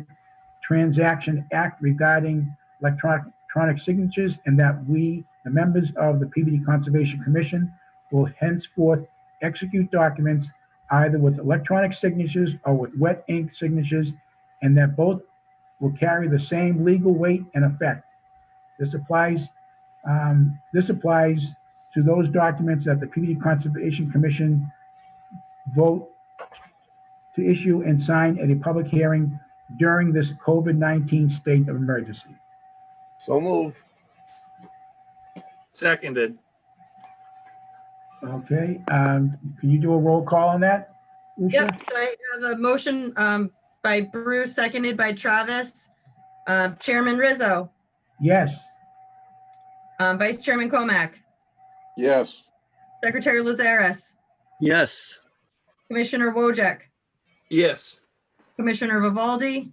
Transaction Act regarding electronic signatures, and that we, the members of the Peabody Conservation Commission, will henceforth execute documents either with electronic signatures or with wet ink signatures, and that both will carry the same legal weight and effect. This applies to those documents that the Peabody Conservation Commission vote to issue and sign at a public hearing during this COVID-19 state of emergency. So moved. Seconded. Okay, can you do a roll call on that, Lucia? Yep, so I have a motion by Bruce, seconded by Travis. Chairman Rizzo, Yes. Vice Chairman Comack, Yes. Secretary Lazares, Yes. Commissioner Wojcik, Yes. Commissioner Vivaldi,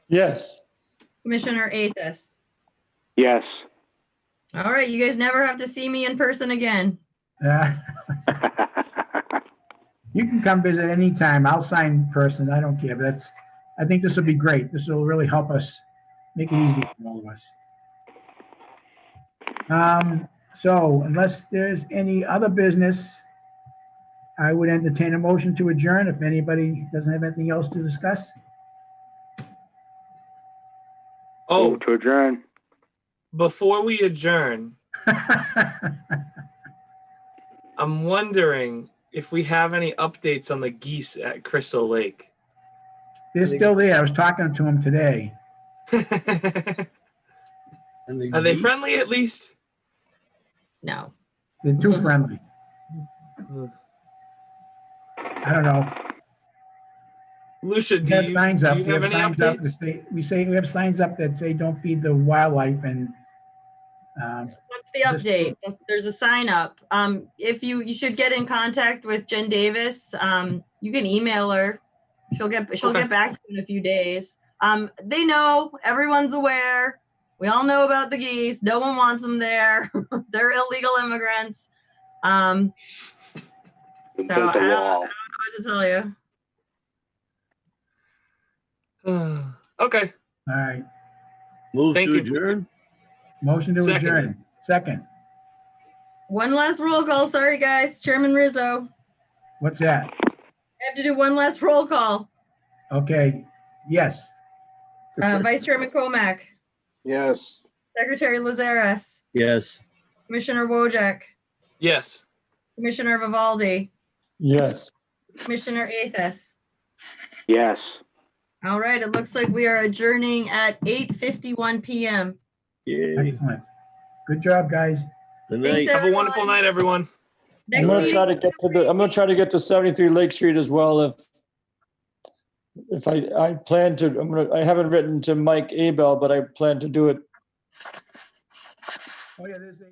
Yes. Commissioner Athos. Yes. All right, you guys never have to see me in person again. You can come visit anytime. I'll sign in person. I don't care. But I think this will be great. This will really help us make it easy for all of us. So unless there's any other business, I would entertain a motion to adjourn if anybody doesn't have anything else to discuss. Oh, Move to adjourn. before we adjourn, I'm wondering if we have any updates on the geese at Crystal Lake. They're still there. I was talking to them today. Are they friendly at least? No. They're too friendly. I don't know. Lucia, We do have you signs up. We have have any signs up that updates? say, we have signs up that say don't feed the wildlife, and What's the update? There's a sign up. If you should get in contact with Jen Davis. You can email her. She'll get back to you in a few days. They know, everyone's aware. We all know about the geese. No one wants them there. They're illegal immigrants. So I don't know what to tell you. Okay. all right. Move Thank to you. adjourn? Motion to Second. adjourn. Second. One last roll call. Sorry, guys. Chairman Rizzo. What's that? I have to do one last roll call. Okay. Yes. Vice Chairman Comack, Yes. Secretary Lazares, Yes. Commissioner Wojcik, Yes. Commissioner Vivaldi, Yes. Commissioner Athos. Yes. All right, it looks like we are adjourning at 8:51 p.m. Yay. Excellent. Good job, guys. Good Thanks, night. Have a wonderful night, everyone. I'm Next gonna meeting. try to get to I'm gonna try to get to 73 Lake Street as well. If I plan to, I haven't written to Mike Abel, but I plan to do it. Oh yeah, there's a.